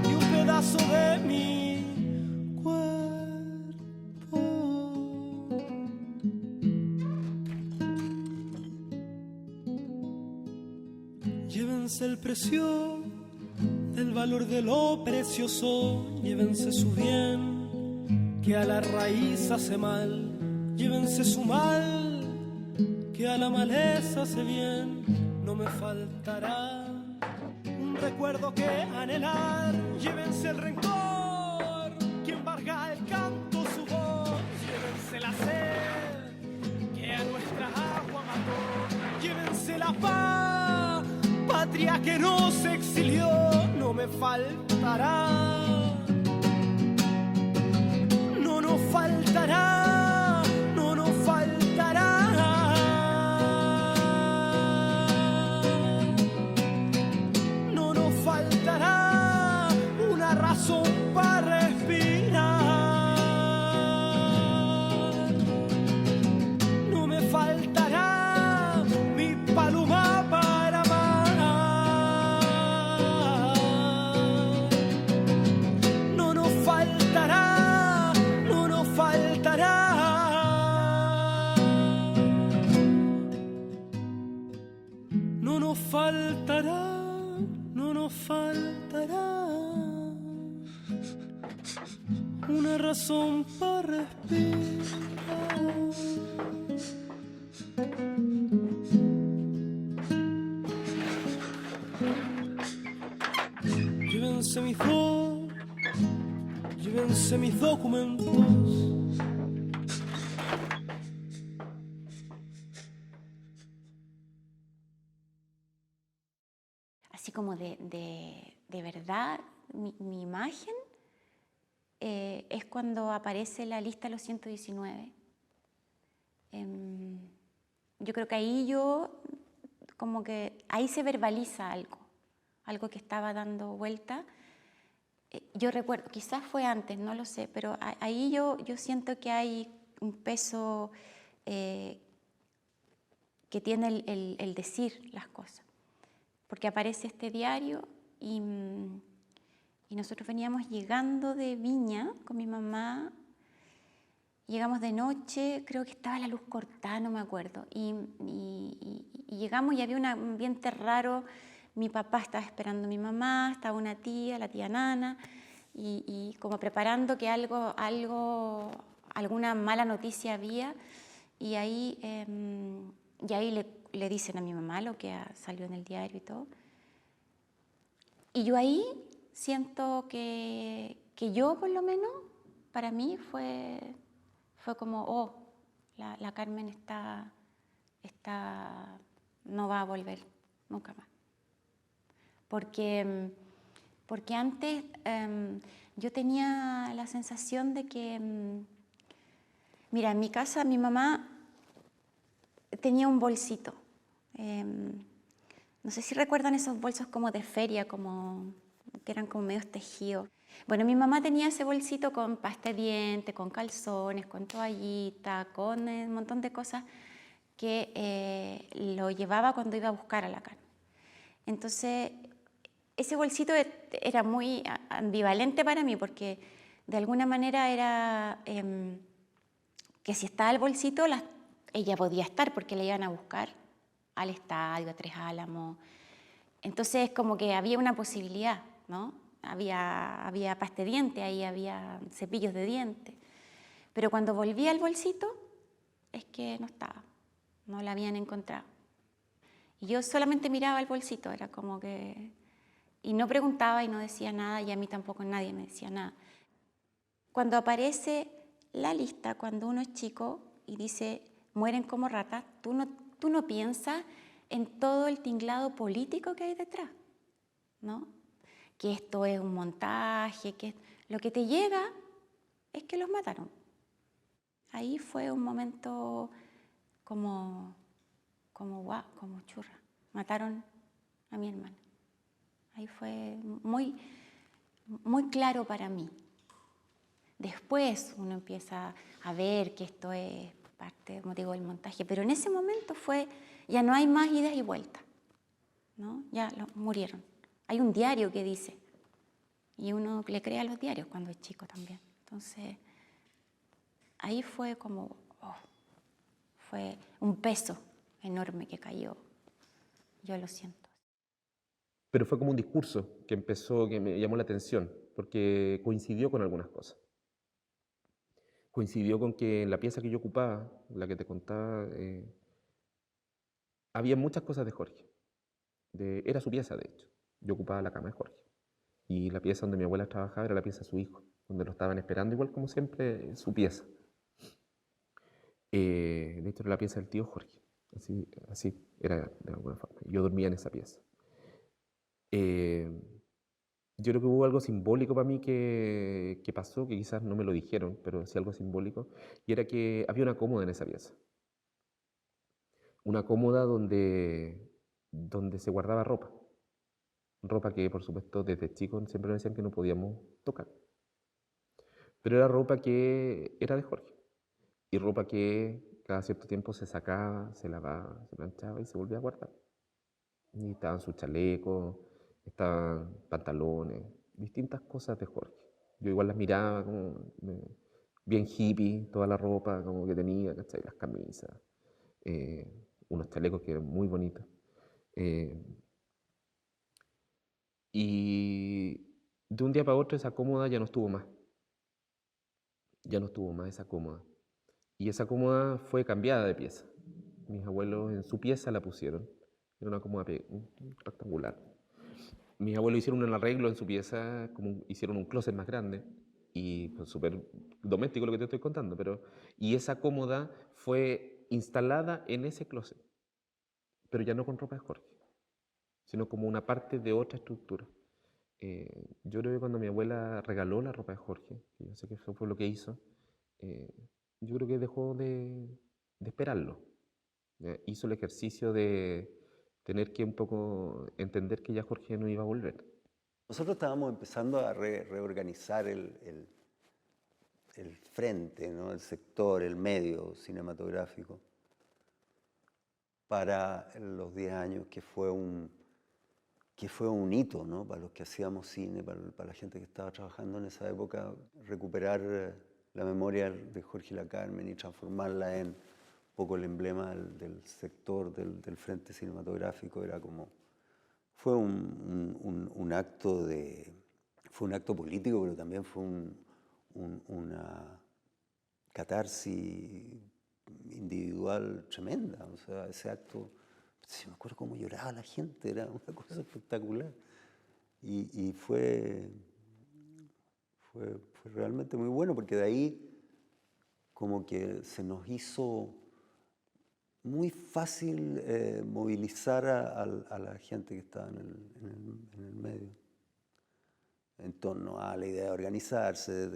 ni un pedazo de mi cuerpo. Llévense el precio del valor de lo precioso, llévense su bien que a la raíz hace mal, llévense su mal que a la maleza hace bien, no me faltará un recuerdo que anhelar, llévense el rencor que embarga el canto su voz, llévense la sed que a nuestra agua mató, llévense la paz, patria que nos exilió, no me faltará, no nos faltará, no nos faltará. No nos faltará una razón para respirar. no nos faltará, no nos faltará una razón para respirar. Llévense mis documentos. Así como de verdad, mi imagen es cuando aparece la lista de los 119. Yo creo que ahí se verbaliza algo que estaba dando vuelta. Yo recuerdo, quizás fue antes, no lo sé, pero ahí yo siento que hay un peso que tiene el decir las cosas. Porque aparece este diario y nosotros veníamos llegando de Viña con mi mamá. Llegamos de noche, creo que estaba la luz cortada, no me acuerdo. Y llegamos y había un ambiente raro. Mi papá estaba esperando a mi mamá, estaba una tía, la tía Nana, y como preparando que alguna mala noticia había. Y ahí le dicen a mi mamá lo que salió en el diario y todo. Y yo ahí siento que yo, por lo menos, para mí fue como, la Carmen no va a volver nunca más. Porque antes yo tenía la sensación de que, mira, en mi casa mi mamá tenía un bolsito. No sé si recuerdan esos bolsos como de feria, que eran como medios tejidos. Bueno, mi mamá tenía ese bolsito con pasta de dientes, con calzones, con toallita, con un montón de cosas que lo llevaba cuando iba a buscar a la Carmen. Entonces, ese bolsito era muy ambivalente para mí porque de alguna manera era que si estaba el bolsito, ella podía estar porque la iban a buscar al estadio, a Tres Álamos. Entonces, como que había una posibilidad, ¿no? Había pasta de dientes, ahí había cepillos de dientes. Pero cuando volvía al bolsito, es que no estaba, no la habían encontrado. Y yo solamente miraba el bolsito, era como que... Y no preguntaba y no decía nada, y a mí tampoco nadie me decía nada. Cuando aparece la lista, cuando uno es chico y dice, mueren como ratas, tú no piensas en todo el tinglado político que hay detrás, ¿no? Que esto es un montaje, que lo que te llega es que los mataron. Ahí fue un momento como guau, como churra. Mataron a mi hermana. Ahí fue muy, muy claro para mí. Después uno empieza a ver que esto es parte, como digo, del montaje, pero en ese momento ya no hay más idas y vueltas, ¿no? Ya murieron. Hay un diario que dice, y uno le cree a los diarios cuando es chico también. Entonces, ahí fue como, fue un peso enorme que cayó. Yo lo siento. Pero fue como un discurso que me llamó la atención, porque coincidió con algunas cosas. Coincidió con que en la pieza que yo ocupaba, la que te contaba, había muchas cosas de Jorge. Era su pieza, de hecho. Yo ocupaba la cama de Jorge. Y la pieza donde mi abuela trabajaba era la pieza de su hijo, donde lo estaban esperando, igual como siempre, su pieza. De hecho, era la pieza del tío Jorge. Así era de alguna forma. Yo dormía en esa pieza. Yo creo que hubo algo simbólico para mí que pasó, que quizás no me lo dijeron, pero sí algo simbólico, y era que había una cómoda en esa pieza. Una cómoda donde se guardaba ropa. Ropa que, por supuesto, desde chicos siempre nos decían que no podíamos tocar. Pero era ropa que era de Jorge. Y ropa que cada cierto tiempo se sacaba, se lavaba, se planchaba y se volvía a guardar. Y estaban sus chalecos, estaban pantalones, distintas cosas de Jorge. Yo igual las miraba como bien hippie, toda la ropa como que tenía, ¿cachai? Las camisas, unos chalecos que eran muy bonitos. Y de un día para otro esa cómoda ya no estuvo más. Ya no estuvo más esa cómoda. Y esa cómoda fue cambiada de pieza. Mis abuelos en su pieza la pusieron. Era una cómoda rectangular. Mis abuelos hicieron un arreglo en su pieza, como hicieron un closet más grande. Y pues, súper doméstico lo que te estoy contando. Y esa cómoda fue instalada en ese closet. Pero ya no con ropa de Jorge, sino como una parte de otra estructura. Yo creo que cuando mi abuela regaló la ropa de Jorge, que yo sé que eso fue lo que hizo, yo creo que dejó de esperarlo. Hizo el ejercicio de tener que un poco entender que ya Jorge no iba a volver. Nosotros estábamos empezando a reorganizar el frente, ¿no? El sector, el medio cinematográfico para los 10 años, que fue un hito, ¿no? Para los que hacíamos cine, para la gente que estaba trabajando en esa época, recuperar la memoria de Jorge y la Carmen y transformarla en un poco el emblema del sector, del frente cinematográfico. Era como, fue un acto político, pero también fue una catarsis individual tremenda. O sea, ese acto, sí, me acuerdo cómo lloraba la gente, era una cosa espectacular. Y fue realmente muy bueno, porque de ahí como que se nos hizo muy fácil movilizar a la gente que estaba en el medio, en torno a la idea de organizarse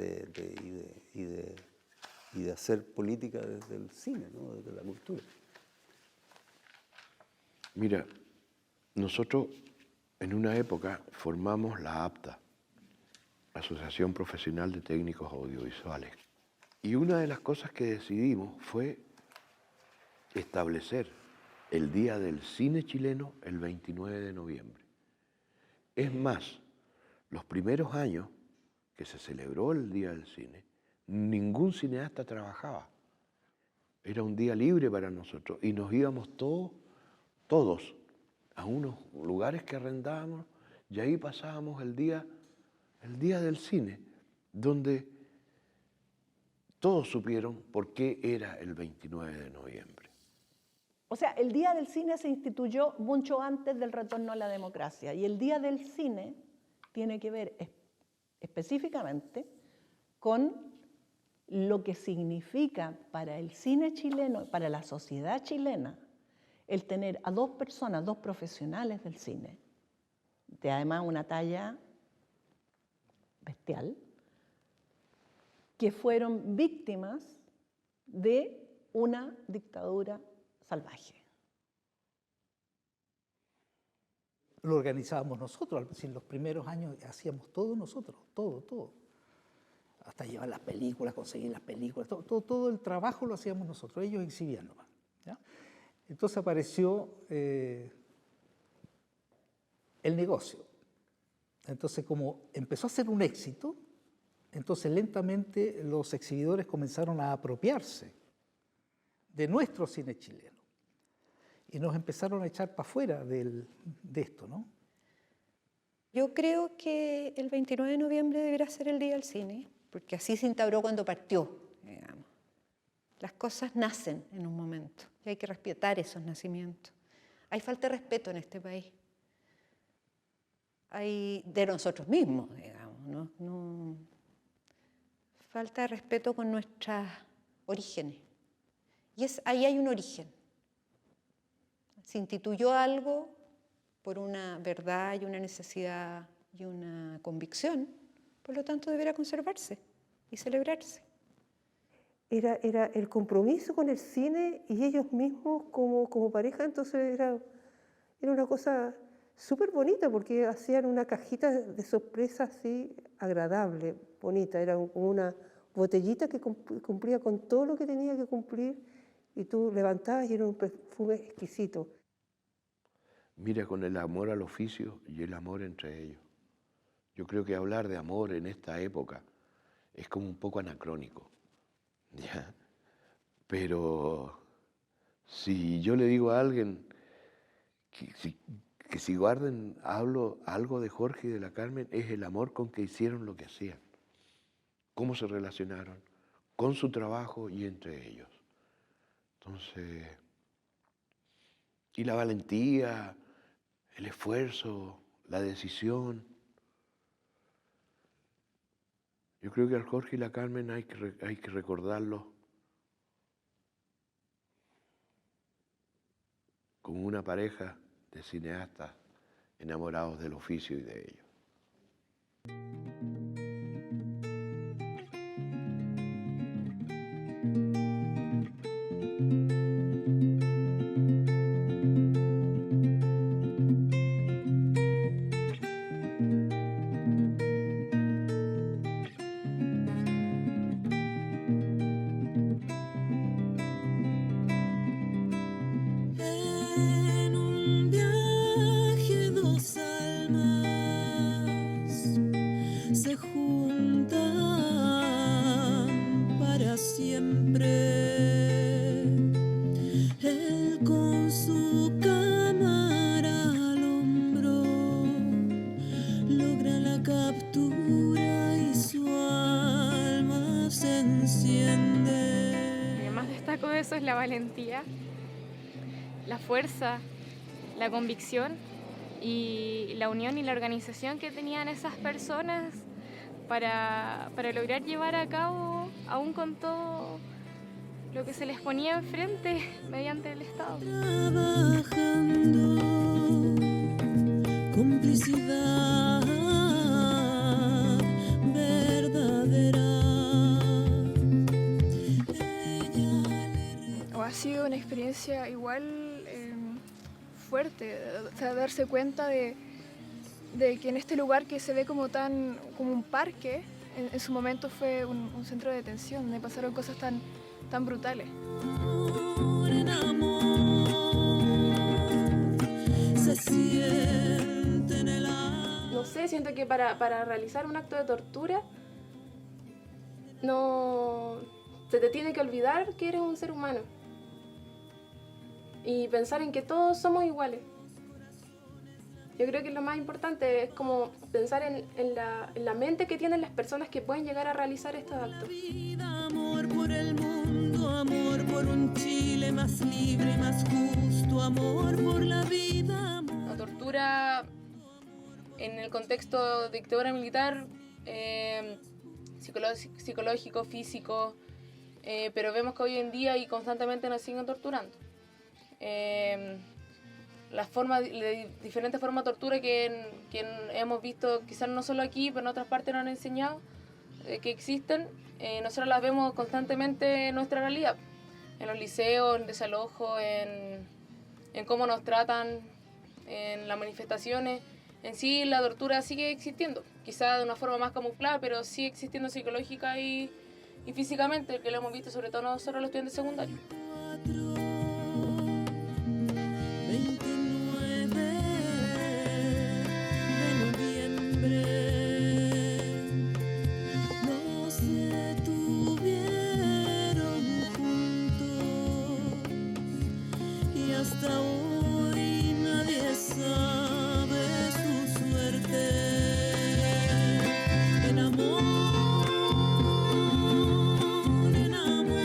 y de hacer política desde el cine, ¿no? Desde la cultura. Mira, nosotros en una época formamos la APTA, Asociación Profesional de Técnicos Audiovisuales. Y una de las cosas que decidimos fue establecer el Día del Cine Chileno el 29 de noviembre. Es más, los primeros años que se celebró el Día del Cine, ningún cineasta trabajaba. Era un día libre para nosotros y nos íbamos todos a unos lugares que arrendábamos y ahí pasábamos el día del cine, donde todos supieron por qué era el 29 de noviembre. O sea, el Día del Cine se instituyó mucho antes del retorno a la democracia y el Día del Cine tiene que ver específicamente con lo que significa para el cine chileno, para la sociedad chilena, el tener a dos personas, dos profesionales del cine, de además una talla bestial, que fueron víctimas de una dictadura salvaje. Lo organizábamos nosotros, en los primeros años hacíamos todo nosotros, todo. Hasta llevar las películas, conseguir las películas, todo el trabajo lo hacíamos nosotros, ellos exhibían nomás, ¿ya? Entonces apareció el negocio. Entonces, como empezó a ser un éxito, entonces lentamente los exhibidores comenzaron a apropiarse de nuestro cine chileno y nos empezaron a echar para afuera de esto, ¿no? Yo creo que el 29 de noviembre deberá ser el Día del Cine, porque así se instauró cuando partió, digamos. Las cosas nacen en un momento y hay que respetar esos nacimientos. Hay falta de respeto en este país. Hay de nosotros mismos, digamos, ¿no? Falta de respeto con nuestros orígenes. Y ahí hay un origen. Se instituyó algo por una verdad y una necesidad y una convicción, por lo tanto deberá conservarse y celebrarse. Era el compromiso con el cine y ellos mismos como pareja, entonces era una cosa súper bonita porque hacían una cajita de sorpresa así agradable, bonita, era como una botellita que cumplía con todo lo que tenía que cumplir y tú levantabas y era un perfume exquisito. Mira, con el amor al oficio y el amor entre ellos. Yo creo que hablar de amor en esta época es como un poco anacrónico, ¿ya? Pero si yo le digo a alguien que si guarden algo de Jorge y de la Carmen, es el amor con que hicieron lo que hacían, cómo se relacionaron con su trabajo y entre ellos. Entonces, y la valentía, el esfuerzo, la decisión. Yo creo que al Jorge y la Carmen hay que recordarlos como una pareja de cineastas enamorados del oficio y de ellos. En un viaje dos almas se juntan para siempre. Él con su cámara al hombro logra la captura y su alma se enciende. Lo que más destaco de eso es la valentía, la fuerza, la convicción y la unión y la organización que tenían esas personas para lograr llevar a cabo, aún con todo lo que se les ponía enfrente mediante el Estado. Trabajando, complicidad verdadera. Ha sido una experiencia igual fuerte, o sea, darse cuenta de que en este lugar que se ve como un parque, en su momento fue un centro de detención, donde pasaron cosas tan brutales. En amor se siente en el aire. No sé, siento que para realizar un acto de tortura no se te tiene que olvidar que eres un ser humano y pensar en que todos somos iguales. Yo creo que lo más importante es como pensar en la mente que tienen las personas que pueden llegar a realizar estos actos. Amor por el mundo, amor por un Chile más libre, más justo, amor por la vida. La tortura en el contexto de dictadura militar, psicológico, físico, pero vemos que hoy en día y constantemente nos siguen torturando. Diferentes formas de tortura que hemos visto, quizás no solo aquí, pero en otras partes nos han enseñado que existen, nosotros las vemos constantemente en nuestra realidad, en los liceos, en desalojo, en cómo nos tratan, en las manifestaciones. En sí la tortura sigue existiendo, quizás de una forma más camuflada, pero sigue existiendo psicológica y físicamente, que lo hemos visto sobre todo nosotros los estudiantes secundarios. 29 de noviembre no se tuvieron juntos y hasta hoy nadie sabe su suerte. En amor, en amor.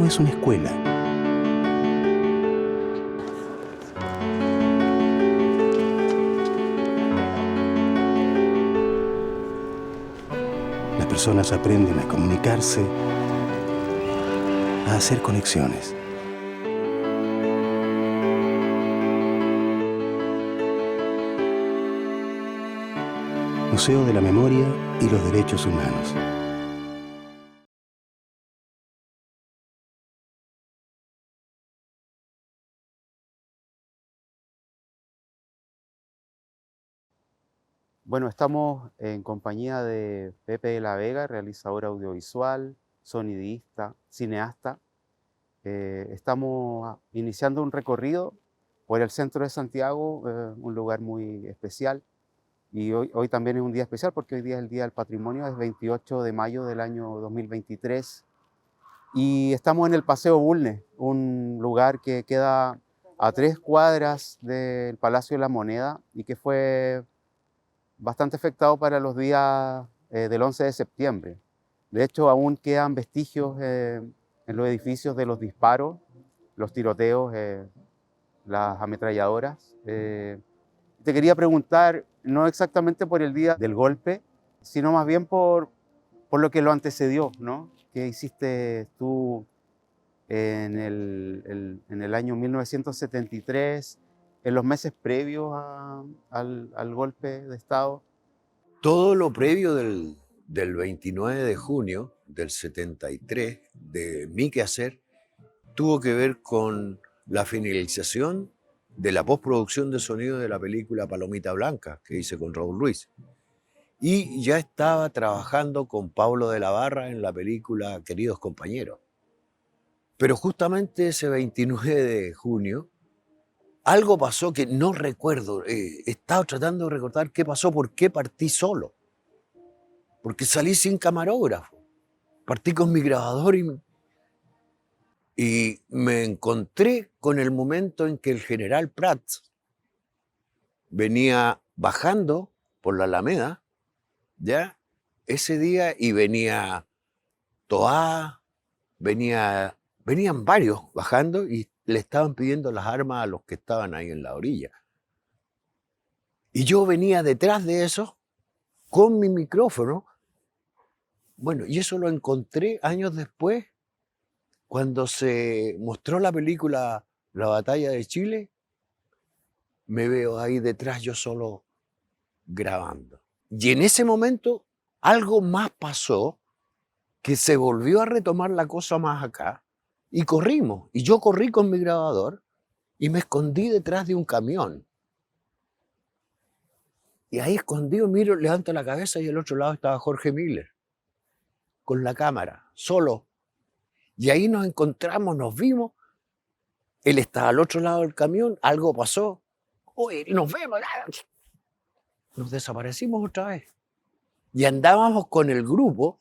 es una escuela. Las personas aprenden a comunicarse, a hacer conexiones. Museo de la Memoria y los Derechos Humanos. Bueno, estamos en compañía de Pepe de la Vega, realizador audiovisual, sonidista, cineasta. Estamos iniciando un recorrido por el centro de Santiago, un lugar muy especial. Y hoy también es un día especial porque hoy día es el Día del Patrimonio, es 28 de mayo del año 2023. Y estamos en el Paseo Bulnes, un lugar que queda a 3 cuadras del Palacio de la Moneda y que fue bastante afectado para los días del 11 de septiembre. De hecho, aún quedan vestigios en los edificios de los disparos, los tiroteos, las ametralladoras. Te quería preguntar, no exactamente por el día del golpe, sino más bien por lo que lo antecedió, ¿no? ¿Qué hiciste tú en el año 1973, en los meses previos al golpe de Estado? Todo lo previo del 29 de junio del 73, de mi quehacer, tuvo que ver con la finalización de la postproducción de sonido de la película Palomita Blanca, que hice con Raúl Ruiz. Y ya estaba trabajando con Pablo de la Barra en la película Queridos Compañeros. Pero justamente ese 29 de junio, algo pasó que no recuerdo. He estado tratando de recordar qué pasó, por qué partí solo. Porque salí sin camarógrafo. Partí con mi grabador y me encontré con el momento en que el general Prats venía bajando por la Alameda, ¿ya? Ese día, y venía Toá, venían varios bajando y le estaban pidiendo las armas a los que estaban ahí en la orilla. Y yo venía detrás de eso con mi micrófono. Bueno, y eso lo encontré años después, cuando se mostró la película La Batalla de Chile. Me veo ahí detrás yo solo grabando. Y en ese momento algo más pasó, que se volvió a retomar la cosa más acá, y corrimos. Y yo corrí con mi grabador y me escondí detrás de un camión. Y ahí escondido miro, levanto la cabeza y al otro lado estaba Jorge Miller, con la cámara, solo. Y ahí nos encontramos, nos vimos. Él estaba al otro lado del camión, algo pasó. Oye, nos vemos. Nos desaparecimos otra vez. Y andábamos con el grupo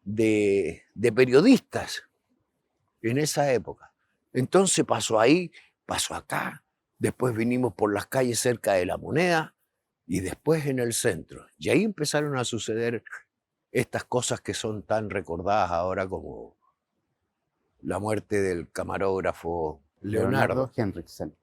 de periodistas en esa época. Entonces pasó ahí, pasó acá, después vinimos por las calles cerca de la Moneda y después en el centro. Y ahí empezaron a suceder estas cosas que son tan recordadas ahora, como la muerte del camarógrafo Leonardo Henriksen.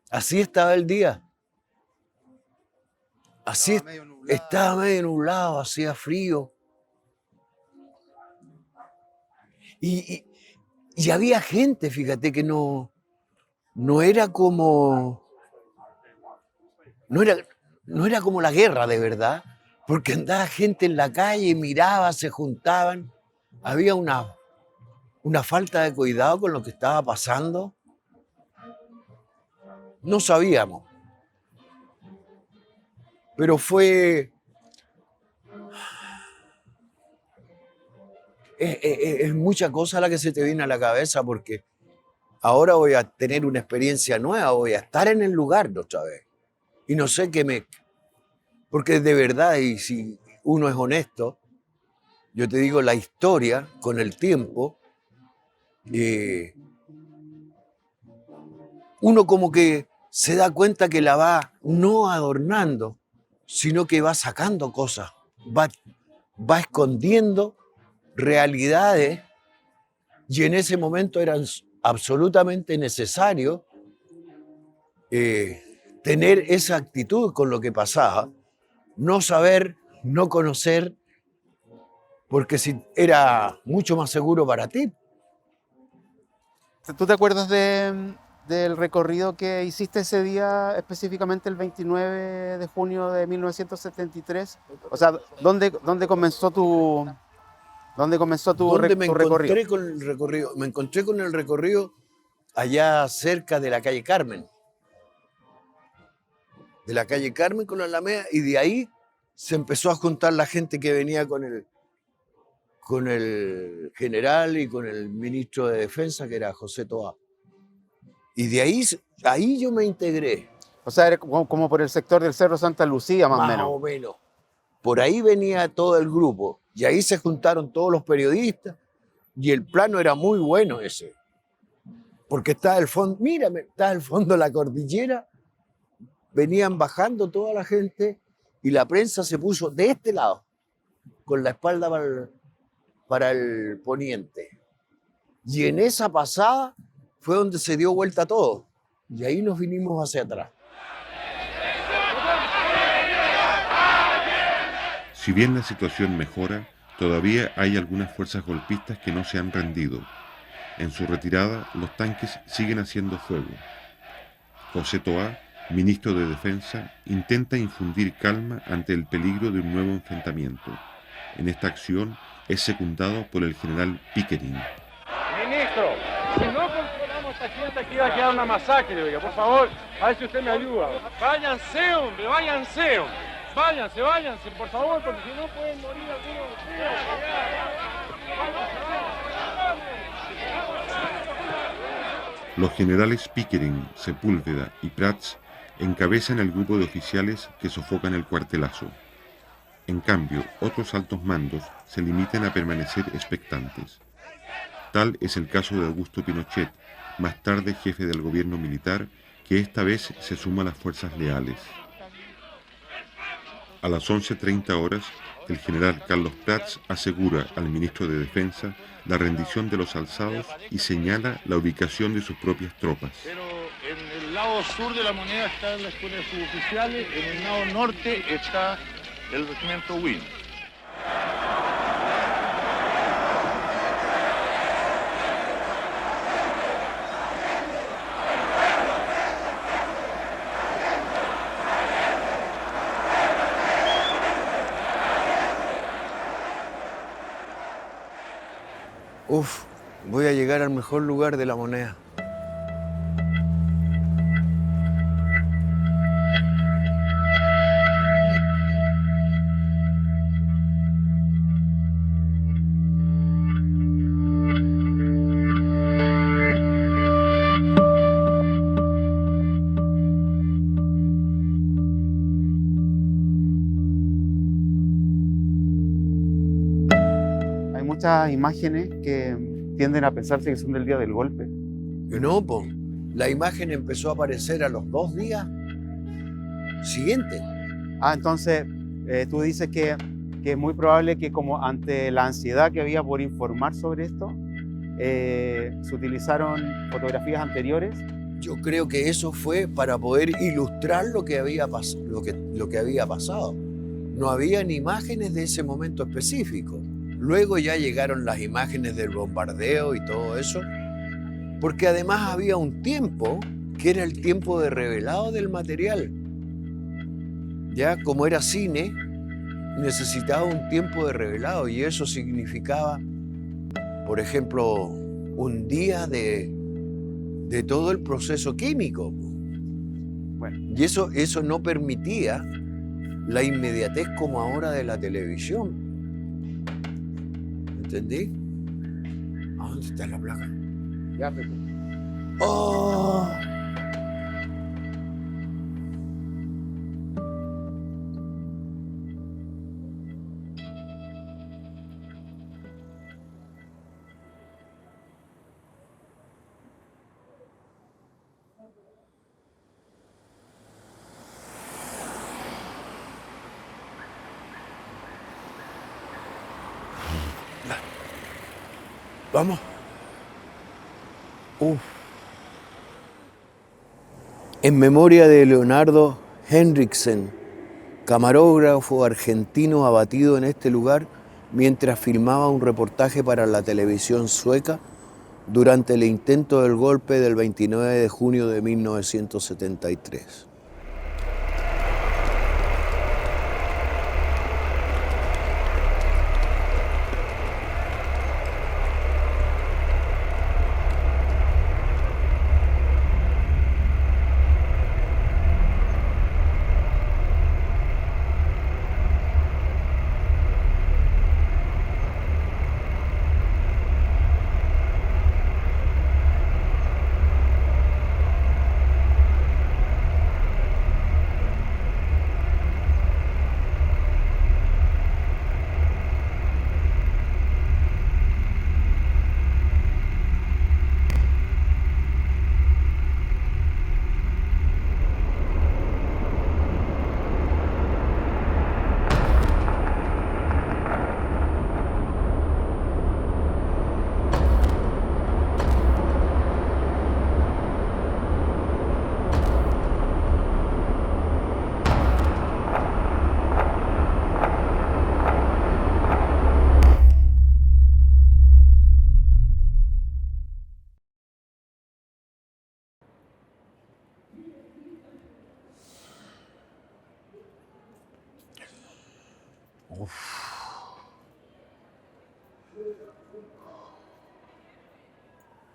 Así estaba el día. Así estaba medio nublado, hacía frío. Y había gente, fíjate, que no era como... No era como la guerra de verdad, porque andaba gente en la calle, miraba, se juntaban. Había una falta de cuidado con lo que estaba pasando. no sabíamos. Pero fue... Es mucha cosa la que se te viene a la cabeza, porque ahora voy a tener una experiencia nueva, voy a estar en el lugar de otra vez. Y no sé qué me... Porque de verdad, y si uno es honesto, yo te digo, la historia con el tiempo, uno como que se da cuenta que la va no adornando, sino que va sacando cosas, va escondiendo realidades, y en ese momento eran absolutamente necesario tener esa actitud con lo que pasaba, no saber, no conocer, porque si era mucho más seguro para ti. ¿Tú te acuerdas del recorrido que hiciste ese día, específicamente el 29 de junio de 1973? O sea, ¿dónde comenzó tu recorrido? Con el recorrido? Me encontré con el recorrido allá cerca de la calle Carmen. De la calle Carmen con la Alameda, y de ahí se empezó a juntar la gente que venía con el general y con el ministro de Defensa, que era José Toá. Y de ahí yo me integré. O sea, era como por el sector del Cerro Santa Lucía, más o menos. Más o menos. Por ahí venía todo el grupo, y ahí se juntaron todos los periodistas, y el plano era muy bueno ese. Porque estaba el fondo, mírame, estaba el fondo de la cordillera, venían bajando toda la gente, y la prensa se puso de este lado, con la espalda para el poniente. Y en esa pasada fue donde se dio vuelta todo. Y ahí nos vinimos hacia atrás. Si bien la situación mejora, todavía hay algunas fuerzas golpistas que no se han rendido. En su retirada, los tanques siguen haciendo fuego. José Toá, ministro de Defensa, intenta infundir calma ante el peligro de un nuevo enfrentamiento. En esta acción es secundado por el general Pickering. Ministro, si no controlamos a esta gente, aquí va a quedar una masacre, oiga, por favor, a ver si usted me ayuda. Váyanse, hombre, váyanse. Váyanse, por favor, porque si no pueden morir algunos de ustedes. Los generales Pickering, Sepúlveda y Prats encabezan el grupo de oficiales que sofocan el cuartelazo. En cambio, otros altos mandos se limitan a permanecer expectantes. Tal es el caso de Augusto Pinochet, más tarde jefe del gobierno militar, que esta vez se suma a las fuerzas leales. A las 11:30 horas, el general Carlos Prats asegura al ministro de Defensa la rendición de los alzados y señala la ubicación de sus propias tropas. Pero en el lado sur de la Moneda está la escuela de suboficiales, en el lado norte está el regimiento Win. Voy a llegar al mejor lugar de la Moneda. Muchas imágenes que tienden a pensarse que son del día del golpe. No, pues, la imagen empezó a aparecer a los 2 días siguientes. Entonces tú dices que es muy probable que como ante la ansiedad que había por informar sobre esto, se utilizaron fotografías anteriores. Yo creo que eso fue para poder ilustrar lo que había pasado. No habían imágenes de ese momento específico. Luego ya llegaron las imágenes del bombardeo y todo eso, porque además había un tiempo que era el tiempo de revelado del material. Ya como era cine, necesitaba un tiempo de revelado, y eso significaba, por ejemplo, un día de todo el proceso químico. Y eso no permitía la inmediatez como ahora de la televisión. ¿Entendí? ¿A dónde está la placa? Ya, Pepe. ¡Oh! Vamos. En memoria de Leonardo Henriksen, camarógrafo argentino abatido en este lugar mientras filmaba un reportaje para la televisión sueca durante el intento del golpe del 29 de junio de 1973.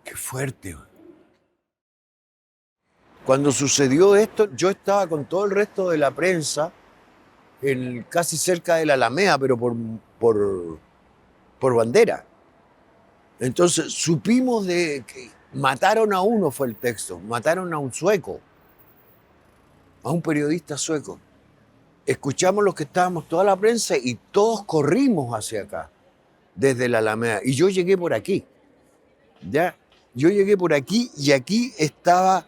Qué fuerte. Cuando sucedió esto, yo estaba con todo el resto de la prensa casi cerca de la Alameda, pero por bandera. Entonces supimos de que mataron a uno, fue el texto, mataron a un sueco, a un periodista sueco. Escuchamos los que estábamos, toda la prensa, y todos corrimos hacia acá, desde la Alameda. Y yo llegué por aquí, ¿ya? Yo llegué por aquí y aquí estaba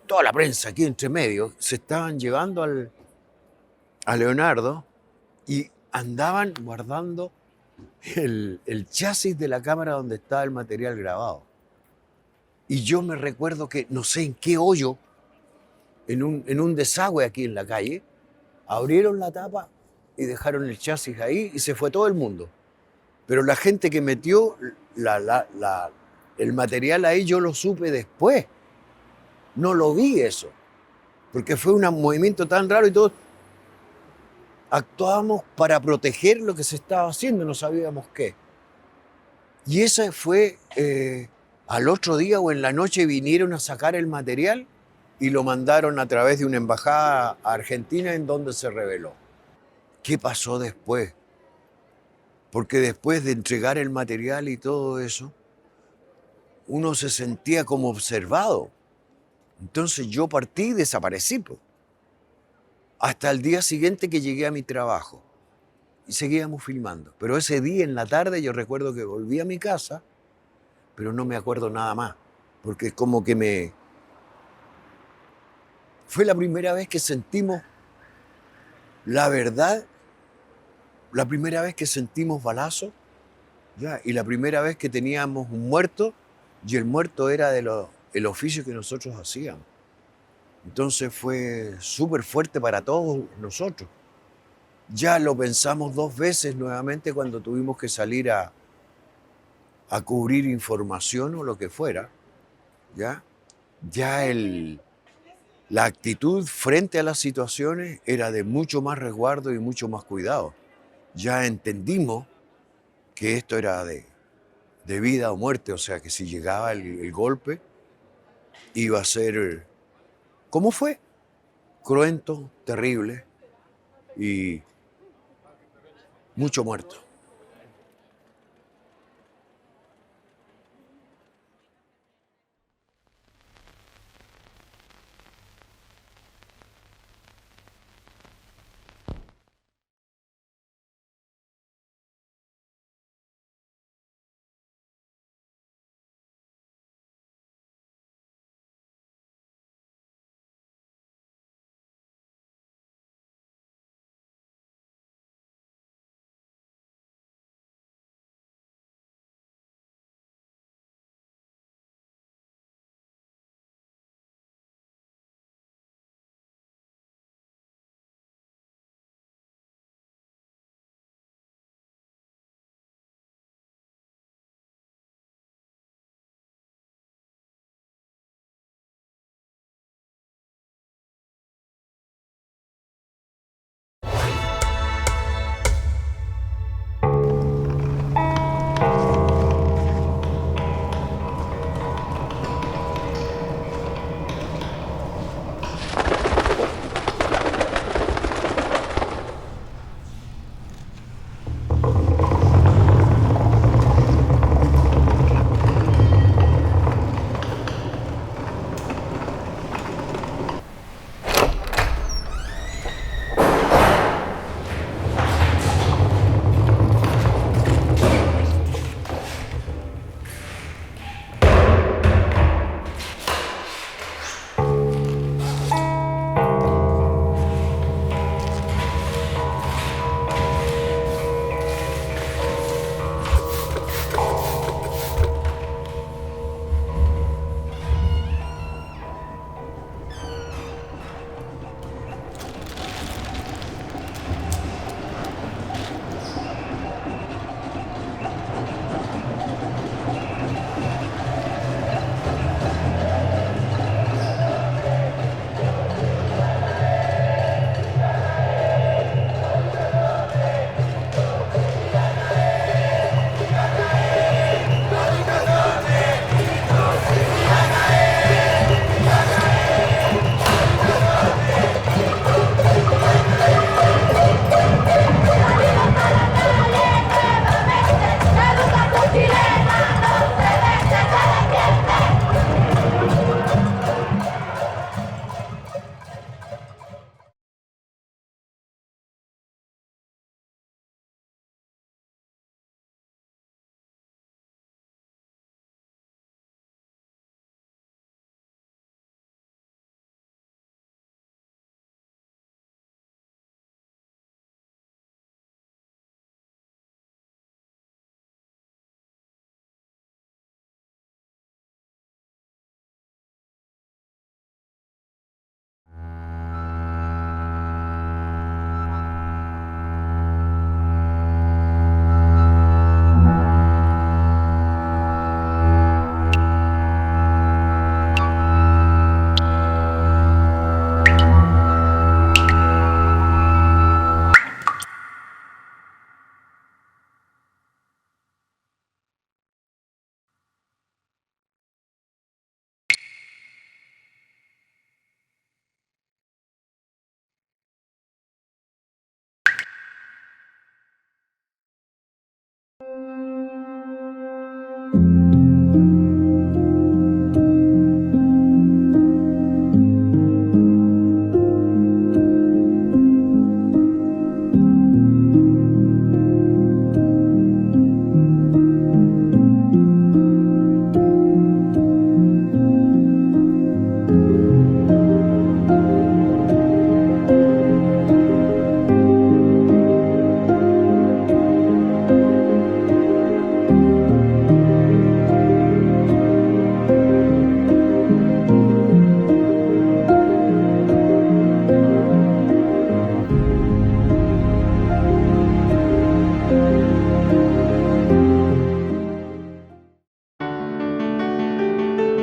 toda la prensa, aquí entre medio. Se estaban llevando a Leonardo y andaban guardando el chasis de la cámara donde estaba el material grabado. Y yo me recuerdo que, no sé en qué hoyo, en un desagüe aquí en la calle, abrieron la tapa y dejaron el chasis ahí y se fue todo el mundo. Pero la gente que metió el material ahí, yo lo supe después. No lo vi eso, porque fue un movimiento tan raro y todos actuábamos para proteger lo que se estaba haciendo, no sabíamos qué. Y ese fue, al otro día o en la noche vinieron a sacar el material y lo mandaron a través de una embajada a Argentina en donde se reveló. ¿Qué pasó después? Porque después de entregar el material y todo eso, uno se sentía como observado. Entonces yo partí y desaparecí, hasta el día siguiente que llegué a mi trabajo. Y seguíamos filmando. Pero ese día en la tarde yo recuerdo que volví a mi casa, pero no me acuerdo nada más. Porque es como que fue la primera vez que sentimos la verdad, la primera vez que sentimos balazos, ¿ya? Y la primera vez que teníamos un muerto, y el muerto era el oficio que nosotros hacíamos. Entonces fue súper fuerte para todos nosotros. Ya lo pensamos 2 veces nuevamente cuando tuvimos que salir a cubrir información o lo que fuera. Ya la actitud frente a las situaciones era de mucho más resguardo y mucho más cuidado. Ya entendimos que esto era de vida o muerte, o sea que si llegaba el golpe iba a ser como fue, cruento, terrible y mucho muerto.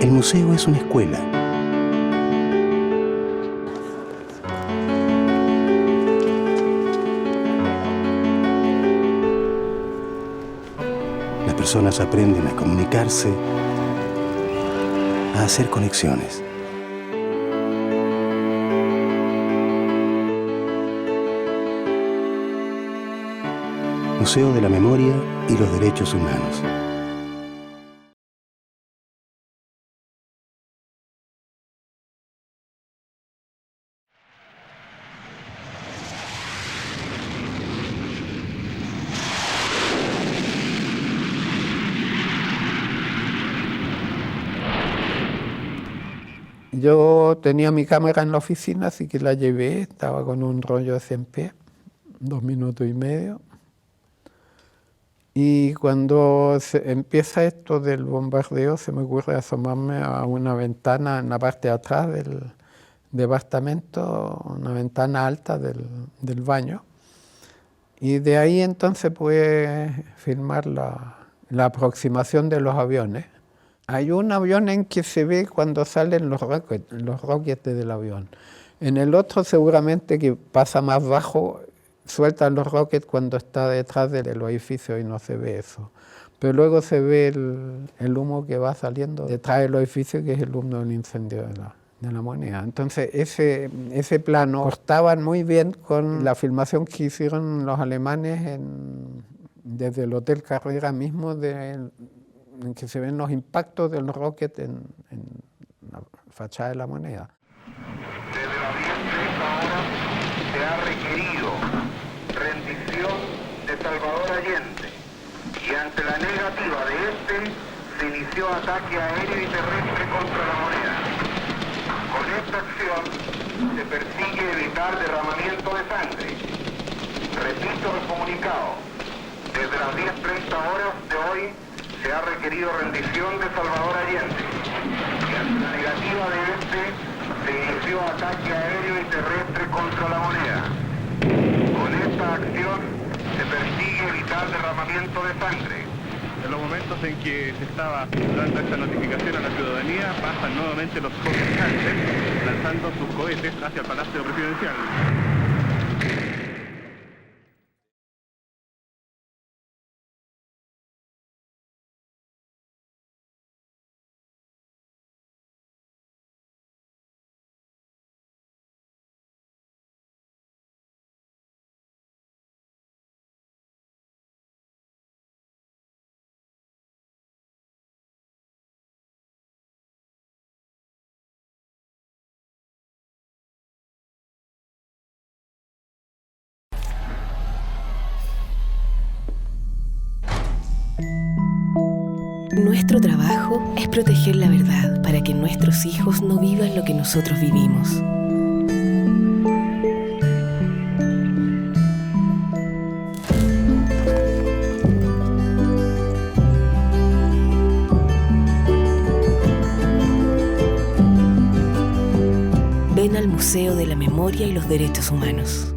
El museo es una escuela. Las personas aprenden a comunicarse, a hacer conexiones. Museo de la Memoria y los Derechos Humanos. Yo tenía mi cámara en la oficina, así que la llevé, estaba con un rollo de 100 pies, 2 minutos y medio. Y cuando empieza esto del bombardeo, se me ocurre asomarme a una ventana en la parte de atrás del departamento, una ventana alta del baño. Y de ahí entonces pude filmar la aproximación de los aviones. Hay un avión en que se ve cuando salen los rockets del avión. En el otro seguramente que pasa más bajo, sueltan los rockets cuando está detrás de los edificios y no se ve eso. Pero luego se ve el humo que va saliendo detrás de los edificios, que es el humo del incendio de la Moneda. Entonces ese plano cortaban muy bien con la filmación que hicieron los alemanes desde el Hotel Carrera mismo, en que se ven los impactos de los rockets en la fachada de la Moneda. Desde las 10:30 horas se ha requerido rendición de Salvador Allende y ante la negativa de este se inició ataque aéreo y terrestre contra la Moneda. Con esta acción se persigue evitar derramamiento de sangre. Repito el comunicado. Desde las 10:30 horas de hoy se ha requerido rendición de Salvador Allende y ante la negativa de este se inició ataque aéreo y terrestre contra la Moneda. Con esta acción se persigue evitar derramamiento de sangre. En los momentos en que se estaba dando esta notificación a la ciudadanía, pasan nuevamente los Hansen lanzando sus cohetes hacia el Palacio Presidencial. Nuestro trabajo es proteger la verdad para que nuestros hijos no vivan lo que nosotros vivimos. Ven al Museo de la Memoria y los Derechos Humanos.